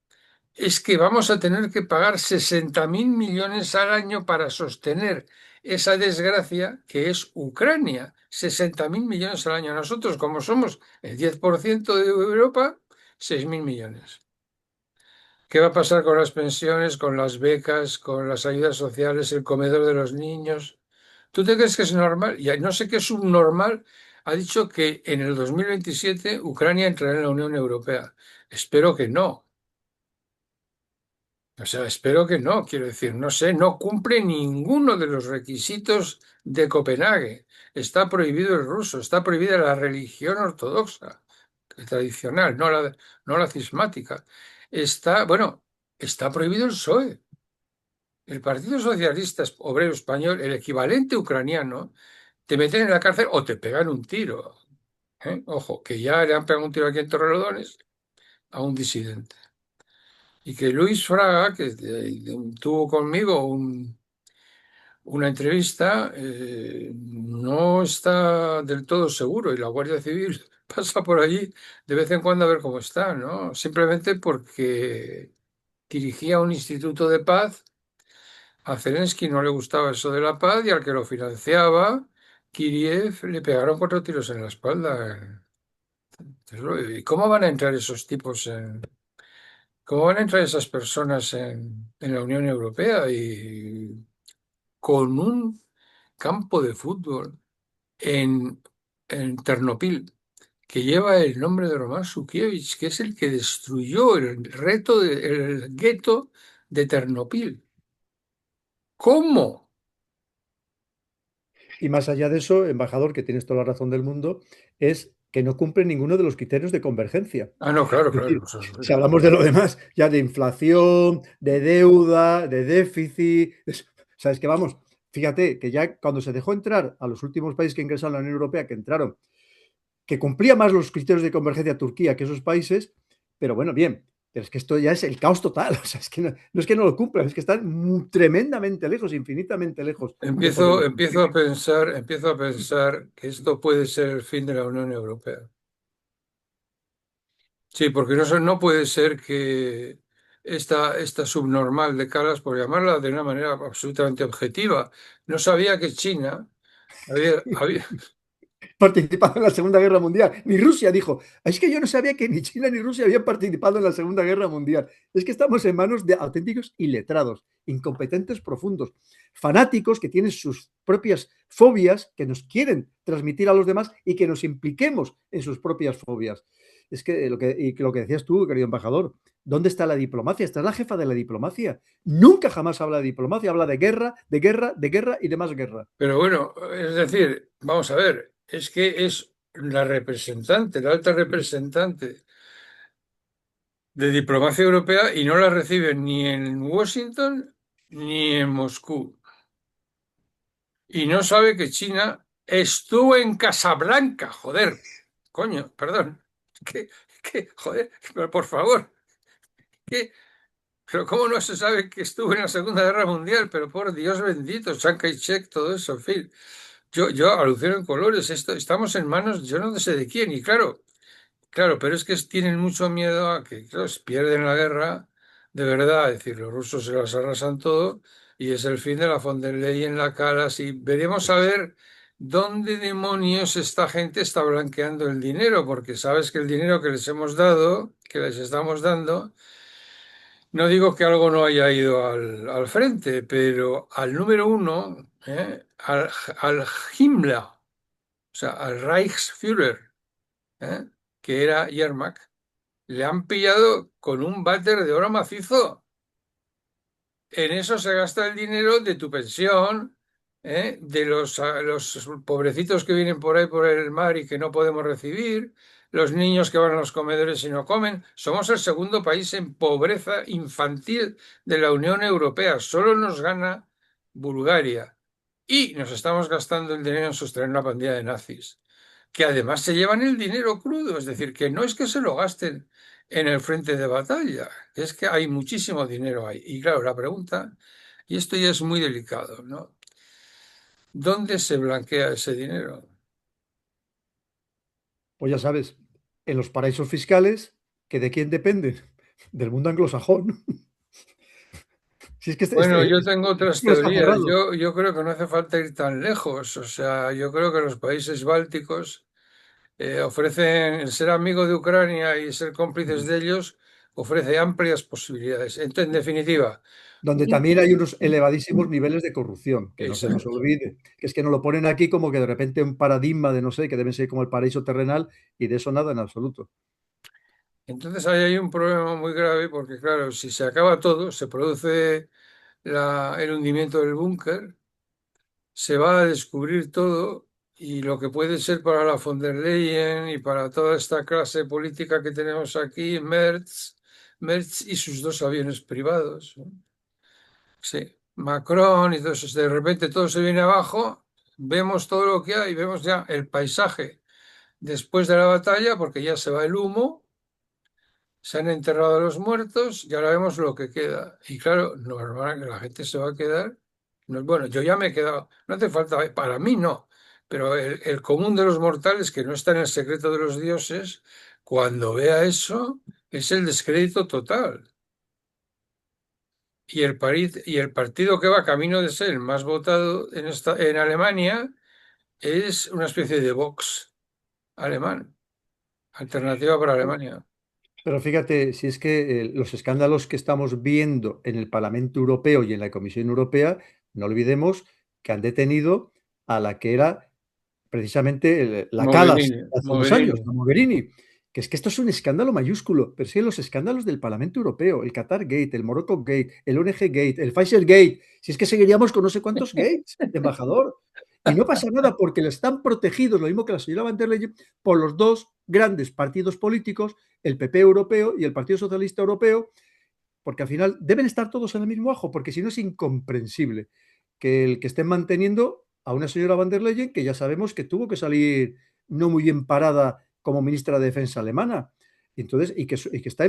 es que vamos a tener que pagar 60.000 millones al año para sostener esa desgracia que es Ucrania. 60.000 millones al año. Nosotros, como somos el 10% de Europa, 6.000 millones. ¿Qué va a pasar con las pensiones, con las becas, con las ayudas sociales, el comedor de los niños? ¿Tú te crees que es normal? Y no sé qué es un normal. Ha dicho que en el 2027 Ucrania entrará en la Unión Europea. Espero que no. O sea, espero que no, quiero decir, no sé, no cumple ninguno de los requisitos de Copenhague. Está prohibido el ruso, está prohibida la religión ortodoxa, tradicional, no la cismática. Bueno, está prohibido el PSOE, el Partido Socialista Obrero Español, el equivalente ucraniano, te meten en la cárcel o te pegan un tiro. ¿Eh? Ojo, que ya le han pegado un tiro aquí en Torrelodones a un disidente. Y que Luis Fraga, que tuvo conmigo una entrevista, no está del todo seguro y la Guardia Civil pasa por allí de vez en cuando a ver cómo está, ¿no? Simplemente porque dirigía un instituto de paz, a Zelensky no le gustaba eso de la paz y al que lo financiaba, Kiriev, le pegaron 4 tiros en la espalda. ¿Y cómo van a entrar esos tipos cómo van a entrar esas personas en la Unión Europea y con un campo de fútbol en, en Ternopil, que lleva el nombre de Román Sukievich, que es el que destruyó el gueto de Ternopil. ¿Cómo? Y más allá de eso, embajador, que tienes toda la razón del mundo, es que no cumple ninguno de los criterios de convergencia. Ah, no, claro, Es claro. decir, si hablamos de lo demás, ya de inflación, de deuda, de déficit, o sea, es que vamos, fíjate que ya cuando se dejó entrar a los últimos países que ingresaron a la Unión Europea, que entraron, que cumplía más los criterios de convergencia Turquía que esos países, pero bueno, bien, pero es que esto ya es el caos total, o sea, es que no es que no lo cumplan, es que están tremendamente lejos, infinitamente lejos de Empiezo, poderlo empiezo cumplir. a pensar, empiezo a pensar que esto puede ser el fin de la Unión Europea. Sí, porque no puede ser que esta subnormal de Calas, por llamarla de una manera absolutamente objetiva, no sabía que China había. Participado en la Segunda Guerra Mundial. Ni Rusia dijo, es que yo no sabía que ni China ni Rusia habían participado en la Segunda Guerra Mundial. Es que estamos en manos de auténticos iletrados, incompetentes profundos, fanáticos que tienen sus propias fobias, que nos quieren transmitir a los demás y que nos impliquemos en sus propias fobias. Es que lo que decías tú, querido embajador, ¿dónde está la diplomacia? Esta es la jefa de la diplomacia. Nunca jamás habla de diplomacia, habla de guerra, de guerra, de guerra y de más guerra. Pero bueno, es decir, vamos a ver, es que es la representante, la alta representante de diplomacia europea y no la recibe ni en Washington ni en Moscú. Y no sabe que China estuvo en Casablanca, joder, coño, perdón. ¿Qué, joder, pero por favor, ¿qué? Pero ¿cómo no se sabe que estuvo en la Segunda Guerra Mundial? Pero por Dios bendito, Chiang Kai-shek, todo eso, en fin. Yo alucino en colores, estamos en manos, yo no sé de quién, y claro, pero es que tienen mucho miedo a que, claro, si pierden la guerra, de verdad, es decir, los rusos se las arrasan todo y es el fin de la von der Leyen, la cara, así. Veremos a ver dónde demonios esta gente está blanqueando el dinero, porque sabes que el dinero que les hemos dado, que les estamos dando, no digo que algo no haya ido al frente, pero al número uno, al Himmler, o sea, al Reichsführer, ¿eh? Que era Yermak, le han pillado con un váter de oro macizo. En eso se gasta el dinero de tu pensión, de los pobrecitos que vienen por ahí por el mar y que no podemos recibir, los niños que van a los comedores y no comen. Somos el segundo país en pobreza infantil de la Unión Europea. Solo nos gana Bulgaria. Y nos estamos gastando el dinero en sostener una pandilla de nazis, que además se llevan el dinero crudo, es decir, que no es que se lo gasten en el frente de batalla, es que hay muchísimo dinero ahí. Y claro, la pregunta, y esto ya es muy delicado, ¿no? ¿Dónde se blanquea ese dinero? Pues ya sabes, en los paraísos fiscales, ¿que de quién dependen? Del mundo anglosajón. Si es que Bueno, yo este tengo otras círculo está teorías. cerrado. Yo creo que no hace falta ir tan lejos. O sea, yo creo que los países bálticos ofrecen el ser amigo de Ucrania y ser cómplices de ellos, ofrece amplias posibilidades. Entonces, en definitiva, Donde también hay unos elevadísimos niveles de corrupción, que no se nos exacto. olvide, que es que nos lo ponen aquí como que de repente un paradigma de no sé, que deben ser como el paraíso terrenal, y de eso nada en absoluto. Entonces ahí hay un problema muy grave porque, claro, si se acaba todo, se produce el hundimiento del búnker, se va a descubrir todo y lo que puede ser para la von der Leyen y para toda esta clase política que tenemos aquí, Merz y sus dos aviones privados, ¿no? Sí, Macron y todo eso, de repente todo se viene abajo, vemos todo lo que hay, vemos ya el paisaje después de la batalla porque ya se va el humo. Se han enterrado a los muertos y ahora vemos lo que queda. Y claro, normal que la gente se va a quedar. No, bueno, yo ya me he quedado, no hace falta, para mí no, pero el común de los mortales que no está en el secreto de los dioses, cuando vea eso, es el descrédito total. Y el partido que va camino de ser el más votado en Alemania es una especie de Vox alemán, alternativa para Alemania. Pero fíjate, si es que los escándalos que estamos viendo en el Parlamento Europeo y en la Comisión Europea, no olvidemos que han detenido a la que era precisamente la Calas Mogherini, hace unos años, Mogherini. la Mogherini, que es que esto es un escándalo mayúsculo, pero sí los escándalos del Parlamento Europeo, el Qatar Gate, el Morocco Gate, el ONG Gate, el Pfizer Gate, si es que seguiríamos con no sé cuántos gates, embajador. Y no pasa nada porque están protegidos, lo mismo que la señora Van der Leyen, por los dos grandes partidos políticos, el PP europeo y el Partido Socialista Europeo, porque al final deben estar todos en el mismo ajo, porque si no es incomprensible que el que estén manteniendo a una señora Van der Leyen que ya sabemos que tuvo que salir no muy bien parada como ministra de Defensa alemana. Entonces, y que está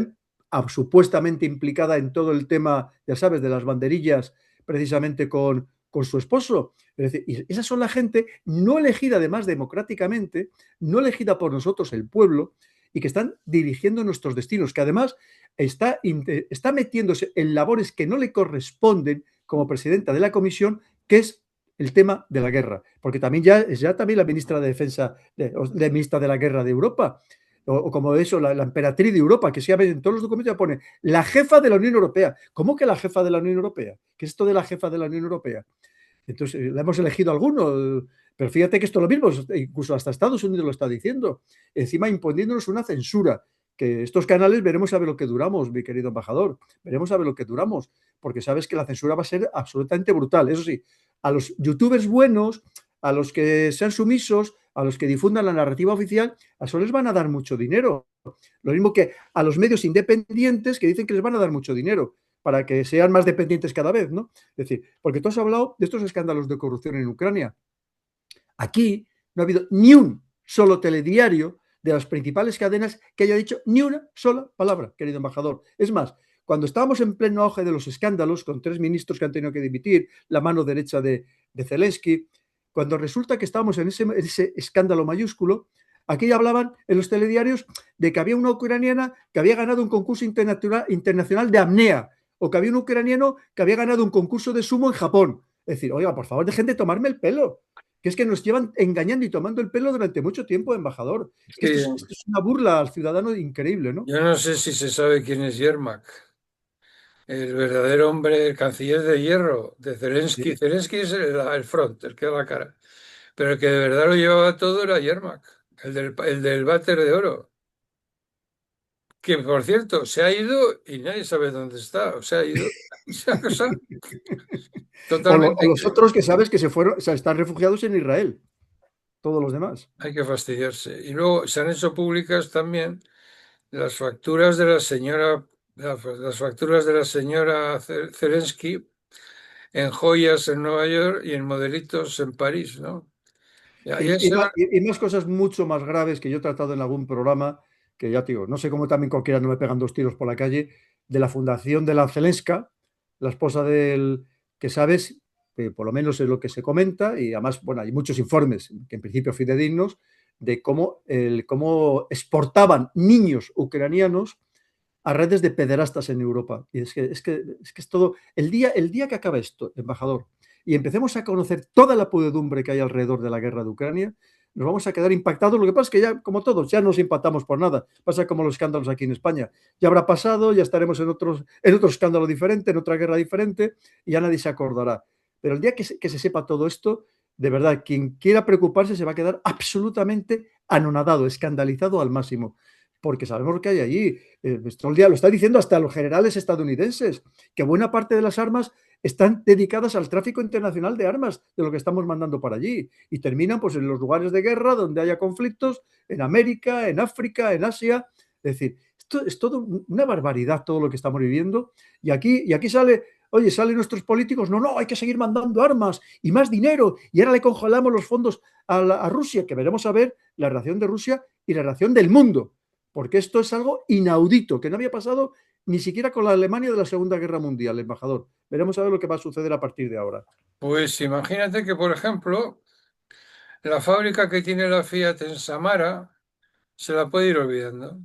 supuestamente implicada en todo el tema, ya sabes, de las banderillas precisamente con su esposo. Es decir, y esas son la gente no elegida además democráticamente, no elegida por nosotros el pueblo, y que están dirigiendo nuestros destinos, que además está metiéndose en labores que no le corresponden como presidenta de la comisión, que es el tema de la guerra, porque también ya es ya también la ministra de Defensa, de ministra de la Guerra de Europa, o como eso, la emperatriz de Europa, que siempre en todos los documentos ya pone la jefa de la Unión Europea. ¿Cómo que la jefa de la Unión Europea? ¿Qué es esto de la jefa de la Unión Europea? Entonces, la hemos elegido algunos, pero fíjate que esto es lo mismo, incluso hasta Estados Unidos lo está diciendo, encima imponiéndonos una censura, que estos canales veremos a ver lo que duramos, mi querido embajador, veremos a ver lo que duramos, porque sabes que la censura va a ser absolutamente brutal. Eso sí, a los youtubers buenos, a los que sean sumisos, a los que difundan la narrativa oficial, a eso les van a dar mucho dinero. Lo mismo que a los medios independientes que dicen que les van a dar mucho dinero para que sean más dependientes cada vez, ¿no? Es decir, porque tú has hablado de estos escándalos de corrupción en Ucrania. Aquí no ha habido ni un solo telediario de las principales cadenas que haya dicho ni una sola palabra, querido embajador. Es más, cuando estábamos en pleno auge de los escándalos, con 3 ministros que han tenido que dimitir, la mano derecha de Zelensky, cuando resulta que estábamos en ese escándalo mayúsculo, aquí hablaban en los telediarios de que había una ucraniana que había ganado un concurso internacional de apnea, o que había un ucraniano que había ganado un concurso de sumo en Japón. Es decir, oiga, por favor, dejen de tomarme el pelo, que es que nos llevan engañando y tomando el pelo durante mucho tiempo, embajador. Es que Sí, esto es una burla al ciudadano increíble, ¿no? yo no sé si se sabe quién es Yermak, el verdadero hombre, el canciller de hierro de Zelensky. Sí. Zelensky es el front, el que da la cara. Pero el que de verdad lo llevaba todo era Yermak, el del váter de oro. Que por cierto, se ha ido y nadie sabe dónde está. O se ha ido. Esa cosa O totalmente los otros que sabes que se fueron, o sea, están refugiados en Israel, todos los demás. hay que fastidiarse. Y luego se han hecho públicas también las facturas de la señora, las facturas de la señora Zelensky en joyas en Nueva York y en modelitos en París, ¿no? Y Y, y ese más, y más cosas mucho más graves que yo he tratado en algún programa, que ya te digo, no sé cómo también cualquiera no me pegan 2 tiros por la calle, de la fundación de la Zelenska, la esposa del que sabes, que por lo menos es lo que se comenta, y además, bueno, hay muchos informes, que en principio fidedignos, de cómo exportaban niños ucranianos a redes de pederastas en Europa. Y es que es todo. El día que acabe esto, embajador, y empecemos a conocer toda la pudedumbre que hay alrededor de la guerra de Ucrania, nos vamos a quedar impactados. Lo que pasa es que ya, como todos, ya nos impactamos por nada. Pasa como los escándalos aquí en España. Ya habrá pasado, ya estaremos en otro escándalo diferente, en otra guerra diferente, y ya nadie se acordará. Pero el día que se sepa todo esto, de verdad, quien quiera preocuparse se va a quedar absolutamente anonadado, escandalizado al máximo, porque sabemos lo que hay allí. Todo el día lo está diciendo hasta los generales estadounidenses, que buena parte de las armas están dedicadas al tráfico internacional de armas, de lo que estamos mandando para allí, y terminan pues en los lugares de guerra donde haya conflictos, en América, en África, en Asia. Es decir, esto es todo una barbaridad todo lo que estamos viviendo, y aquí sale, oye, salen nuestros políticos, no, no, hay que seguir mandando armas y más dinero, y ahora le congelamos los fondos a Rusia, que veremos a ver la reacción de Rusia y la reacción del mundo, porque esto es algo inaudito, que no había pasado ni siquiera con la Alemania de la Segunda Guerra Mundial, embajador. Veremos a ver lo que va a suceder a partir de ahora. Pues imagínate que, por ejemplo, la fábrica que tiene la Fiat en Samara se la puede ir olvidando.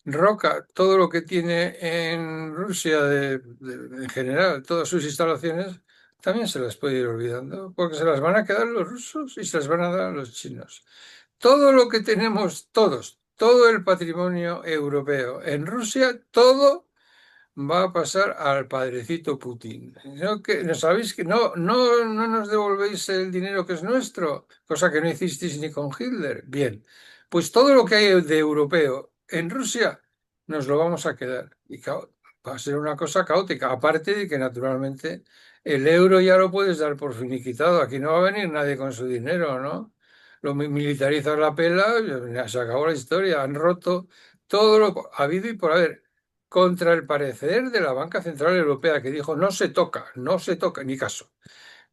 Roca, todo lo que tiene en Rusia en general, todas sus instalaciones, también se las puede ir olvidando, porque se las van a quedar los rusos y se las van a dar a los chinos. Todo lo que tenemos todos, todo el patrimonio europeo en Rusia, todo va a pasar al padrecito Putin. ¿No, que, no sabéis que no nos devolvéis el dinero que es nuestro? Cosa que no hicisteis ni con Hitler. Bien, pues todo lo que hay de europeo en Rusia nos lo vamos a quedar. Va a ser una cosa caótica. Aparte de que naturalmente el euro ya lo puedes dar por finiquitado. Aquí no va a venir nadie con su dinero, ¿no? Militarizas la pela, ya se acabó la historia. Han roto todo lo habido y por haber contra el parecer de la Banca Central Europea, que dijo no se toca, no se toca, ni caso.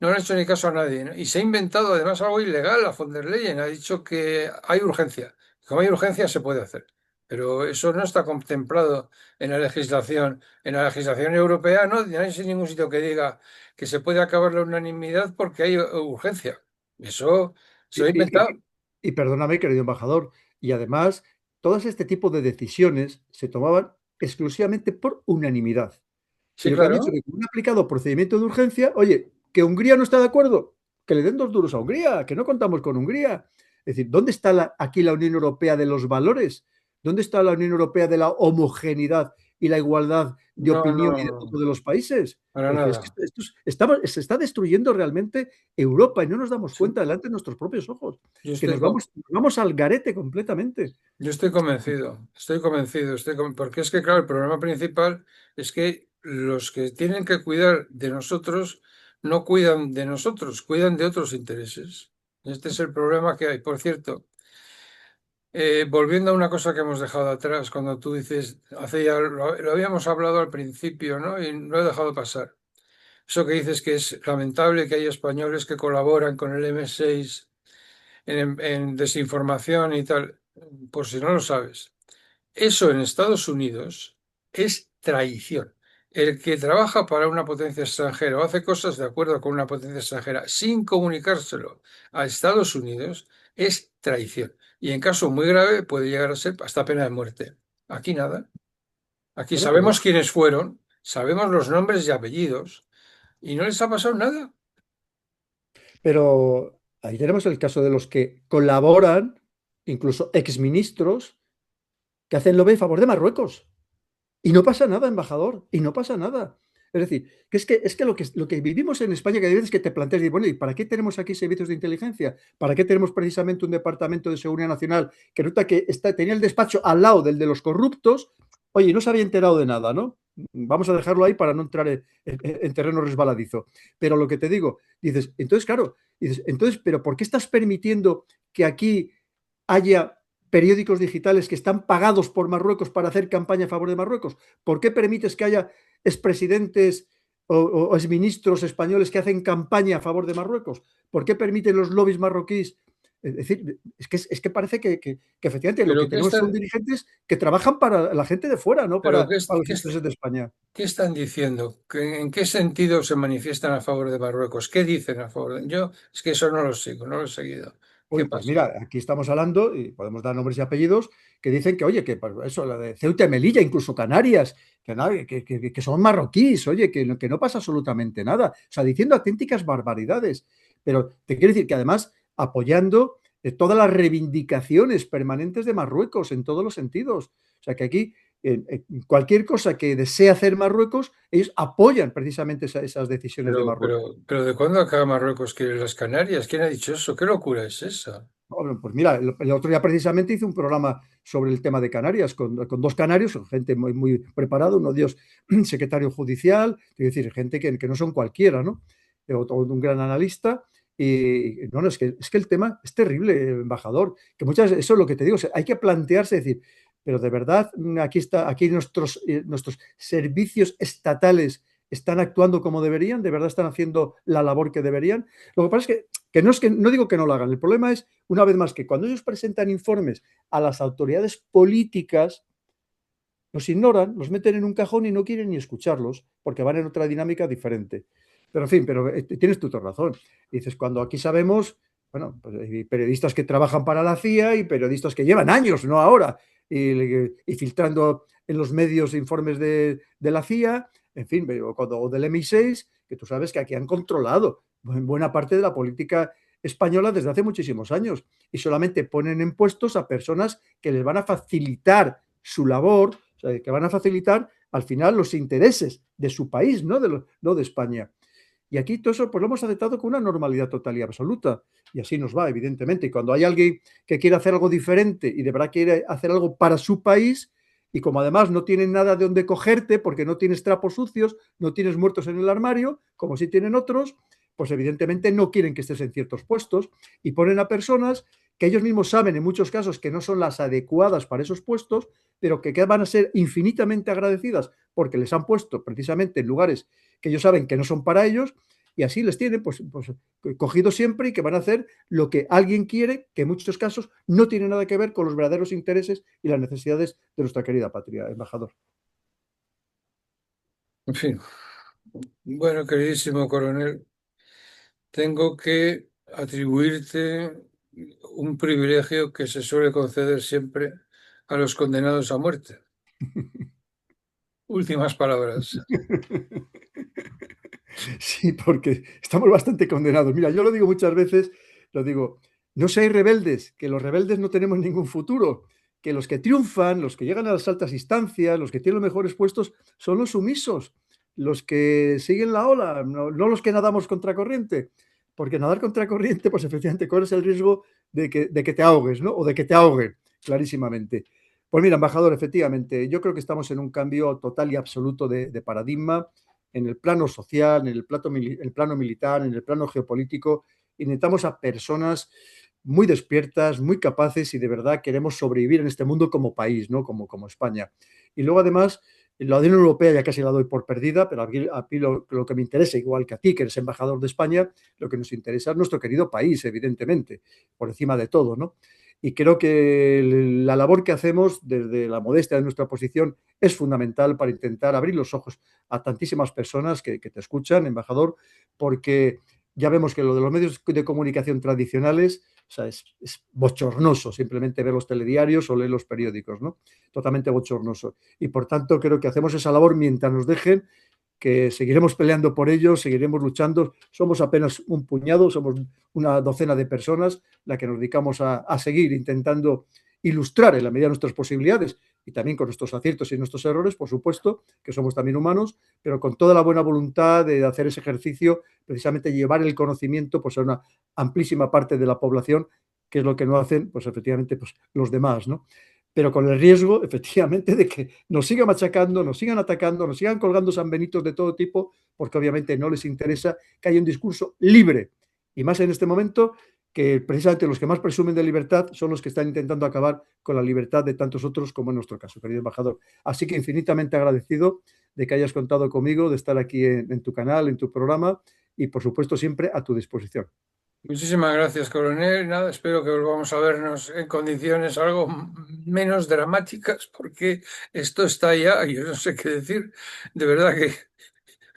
No le ha hecho ni caso a nadie, ¿no? Y se ha inventado además algo ilegal. La von der Leyen ha dicho que hay urgencia. Como hay urgencia se puede hacer. Pero eso no está contemplado en la legislación. En la legislación europea no hay ningún sitio que diga que se puede acabar la unanimidad porque hay urgencia. Eso se Y, lo ha y- inventado. y- y perdóname, querido embajador, y además, todas este tipo de decisiones se tomaban exclusivamente por unanimidad. Y Sí, lo que han dicho claro. que como han aplicado procedimiento de urgencia, oye, que Hungría no está de acuerdo, que le den 2 duros a Hungría, que no contamos con Hungría. Es decir, ¿dónde está aquí la Unión Europea de los valores? ¿Dónde está la Unión Europea de la homogeneidad y la igualdad de No, opinión y de no, voto de los países? para Es decir, es que nada. se está destruyendo realmente Europa y no nos damos Sí, cuenta delante de nuestros propios ojos, yo que estoy, nos vamos al garete completamente. Yo estoy convencido, porque es que, claro, el problema principal es que los que tienen que cuidar de nosotros no cuidan de nosotros, cuidan de otros intereses. Este es el problema que hay. Por cierto, volviendo a una cosa que hemos dejado atrás, cuando tú dices, hace ya, lo habíamos hablado al principio, ¿no? Y no he dejado pasar. Eso que dices que es lamentable que haya españoles que colaboran con el M6 en desinformación y tal, por si no lo sabes. Eso en Estados Unidos es traición. El que trabaja para una potencia extranjera o hace cosas de acuerdo con una potencia extranjera sin comunicárselo a Estados Unidos es traición. Y en caso muy grave puede llegar a ser hasta pena de muerte. Aquí nada. Aquí Bueno, pero, sabemos quiénes fueron, sabemos los nombres y apellidos y no les ha pasado nada. pero ahí tenemos el caso de los que colaboran, incluso exministros, que hacen lobby a favor de Marruecos. Y no pasa nada, embajador, y no pasa nada. Es decir, que lo que vivimos en España, que hay veces que te planteas, bueno, ¿y para qué tenemos aquí servicios de inteligencia? ¿Para qué tenemos precisamente un departamento de seguridad nacional que resulta que tenía el despacho al lado del de los corruptos? Oye, no se había enterado de nada, ¿no? Vamos a dejarlo ahí para no entrar en terreno resbaladizo. Pero lo que te digo, dices, entonces, claro, dices, entonces, pero ¿por qué estás permitiendo que aquí haya periódicos digitales que están pagados por Marruecos para hacer campaña a favor de Marruecos? ¿Por qué permites que haya expresidentes o exministros españoles que hacen campaña a favor de Marruecos? ¿Por qué permiten los lobbies marroquíes? Es decir, es que parece que efectivamente lo que Pero tenemos son dirigentes que trabajan para la gente de fuera, no pero para los intereses de España. ¿qué están diciendo? ¿En qué sentido se manifiestan a favor de Marruecos? ¿Qué dicen a favor de... Yo es que eso no lo sigo, no lo he seguido. ¿Qué Uy, pues pasa? mira, aquí estamos hablando, y podemos dar nombres y apellidos, que dicen que, oye, que pues, eso, la de Ceuta y Melilla, incluso Canarias, que son marroquíes, oye, que no pasa absolutamente nada. O sea, diciendo auténticas barbaridades. Pero te quiero decir que además apoyando todas las reivindicaciones permanentes de Marruecos en todos los sentidos. O sea, que aquí cualquier cosa que desee hacer Marruecos, ellos apoyan precisamente esas decisiones de Marruecos. Pero ¿de cuándo acá Marruecos quiere las Canarias? ¿Quién ha dicho eso? ¿Qué locura es esa? Bueno, pues mira, el otro día precisamente hice un programa sobre el tema de Canarias con 2 canarios, gente muy, muy preparada, uno de ellos secretario judicial, es decir, gente que no son cualquiera, ¿no? Otro, un gran analista. Y no, no, es que el tema es terrible, embajador, que muchas veces, eso es lo que te digo, o sea, hay que plantearse, decir, pero de verdad aquí nuestros servicios estatales están actuando como deberían, de verdad están haciendo la labor que deberían. Lo que pasa es que no digo que no lo hagan, el problema es, una vez más, que cuando ellos presentan informes a las autoridades políticas, los ignoran, los meten en un cajón y no quieren ni escucharlos, porque van en otra dinámica diferente. Pero en fin, pero tienes tu razón. Dices, cuando aquí sabemos, bueno, pues hay periodistas que trabajan para la CIA y periodistas que llevan años, no ahora, y filtrando en los medios informes de la CIA, en fin, o del MI6, que tú sabes que aquí han controlado buena parte de la política española desde hace muchísimos años y solamente ponen en puestos a personas que les van a facilitar su labor, o sea, que van a facilitar al final los intereses de su país, no de España. Y aquí todo eso pues lo hemos aceptado con una normalidad total y absoluta. Y así nos va, evidentemente. Y cuando hay alguien que quiere hacer algo diferente y de verdad quiere hacer algo para su país, y como además no tienen nada de donde cogerte, porque no tienes trapos sucios, no tienes muertos en el armario, como sí tienen otros, pues evidentemente no quieren que estés en ciertos puestos y ponen a personas que ellos mismos saben en muchos casos que no son las adecuadas para esos puestos, pero que van a ser infinitamente agradecidas porque les han puesto precisamente en lugares que ellos saben que no son para ellos, y así les tienen pues cogidos siempre y que van a hacer lo que alguien quiere, que en muchos casos no tiene nada que ver con los verdaderos intereses y las necesidades de nuestra querida patria, embajador. En fin, bueno, queridísimo coronel, tengo que atribuirte un privilegio que se suele conceder siempre a los condenados a muerte. Últimas palabras. Sí, porque estamos bastante condenados. Mira, yo lo digo muchas veces, lo digo, no seáis rebeldes, que los rebeldes no tenemos ningún futuro, que los que triunfan, los que llegan a las altas instancias, los que tienen los mejores puestos, son los sumisos, los que siguen la ola, no los que nadamos contracorriente, porque nadar contracorriente, pues efectivamente corres el riesgo de que te ahogues, ¿no? O de que te ahoguen, clarísimamente. Pues mira, embajador, efectivamente, yo creo que estamos en un cambio total y absoluto de paradigma en el plano social, en el plano militar, en el plano geopolítico. Necesitamos a personas muy despiertas, muy capaces y de verdad queremos sobrevivir en este mundo como país, ¿no? Como España. Y luego además, la Unión Europea ya casi la doy por perdida, pero aquí lo que me interesa, igual que a ti, que eres embajador de España, lo que nos interesa es nuestro querido país, evidentemente, por encima de todo, ¿no? Y creo que la labor que hacemos desde la modestia de nuestra posición es fundamental para intentar abrir los ojos a tantísimas personas que te escuchan, embajador, porque ya vemos que lo de los medios de comunicación tradicionales, o sea, es bochornoso simplemente ver los telediarios o leer los periódicos, ¿no? Totalmente bochornoso. Y por tanto creo que hacemos esa labor mientras nos dejen, que seguiremos peleando por ellos, seguiremos luchando. Somos apenas un puñado, somos una docena de personas la que nos dedicamos a seguir intentando ilustrar en la medida de nuestras posibilidades y también con nuestros aciertos y nuestros errores, por supuesto, que somos también humanos, pero con toda la buena voluntad de hacer ese ejercicio, precisamente llevar el conocimiento pues, a una amplísima parte de la población, que es lo que no hacen, pues efectivamente, pues, los demás, ¿no? Pero con el riesgo, efectivamente, de que nos sigan machacando, nos sigan atacando, nos sigan colgando sanbenitos de todo tipo, porque obviamente no les interesa que haya un discurso libre. Y más en este momento, que precisamente los que más presumen de libertad son los que están intentando acabar con la libertad de tantos otros, como en nuestro caso, querido embajador. Así que infinitamente agradecido de que hayas contado conmigo, de estar aquí en tu canal, en tu programa, y por supuesto siempre a tu disposición. Muchísimas gracias, coronel. Nada, espero que volvamos a vernos en condiciones algo menos dramáticas, porque esto está ya, yo no sé qué decir. De verdad que, en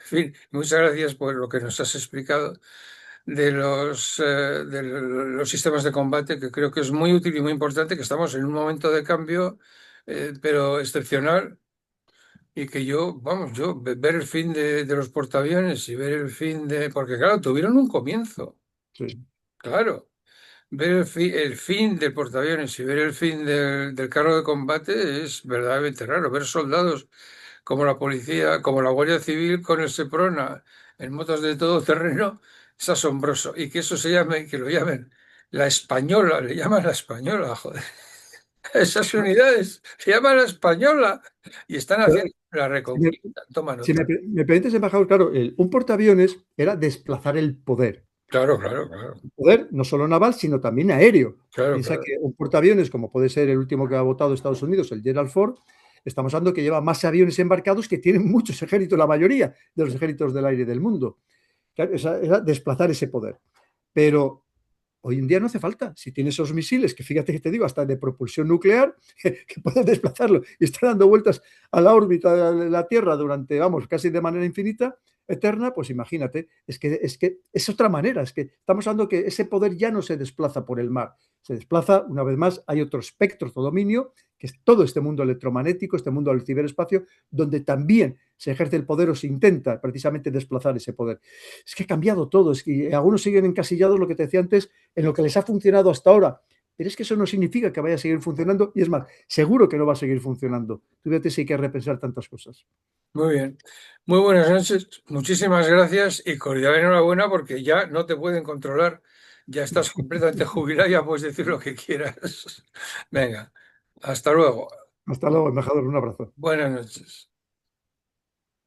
fin, muchas gracias por lo que nos has explicado de los sistemas de combate, que creo que es muy útil y muy importante, que estamos en un momento de cambio, pero excepcional. Y que yo, vamos, ver el fin de los portaaviones y ver el fin de... Porque claro, tuvieron un comienzo, Sí. claro. Ver el fin del portaaviones y ver el fin del carro de combate es verdaderamente raro. Ver soldados como la policía, como la Guardia Civil con el Seprona en motos de todo terreno es asombroso. Y que eso se llame, que lo llamen la española, le llaman la española, joder. Esas unidades se llaman la española y están Pero, haciendo la si me, reconquista. Toma si me, nota. me permites, embajador, claro, un portaaviones era desplazar el poder. Claro, claro, claro, Poder no solo naval, sino también aéreo. claro, Piensa claro. que un portaaviones, como puede ser el último que ha votado Estados Unidos, el Gerald Ford, estamos hablando que lleva más aviones embarcados que tienen muchos ejércitos, la mayoría de los ejércitos del aire del mundo. Claro, era desplazar ese poder. Pero hoy en día no hace falta. Si tienes esos misiles, que fíjate que te digo, hasta de propulsión nuclear, que puedes desplazarlo y estar dando vueltas a la órbita de la Tierra durante, vamos, casi de manera infinita, eterna, pues imagínate, es que es otra manera, es que estamos hablando que ese poder ya no se desplaza por el mar, se desplaza, una vez más, hay otro espectro, otro dominio, que es todo este mundo electromagnético, este mundo del ciberespacio, donde también se ejerce el poder o se intenta precisamente desplazar ese poder. Es que ha cambiado todo, es que algunos siguen encasillados, lo que te decía antes, en lo que les ha funcionado hasta ahora. pero es que eso no significa que vaya a seguir funcionando y es más, seguro que no va a seguir funcionando. Tú fíjate si hay que repensar tantas cosas. Muy bien. Muy buenas noches. Muchísimas gracias y cordial enhorabuena porque ya no te pueden controlar. Ya estás completamente jubilado, ya puedes decir lo que quieras. Venga, hasta luego. Hasta luego, embajador, un abrazo. Buenas noches.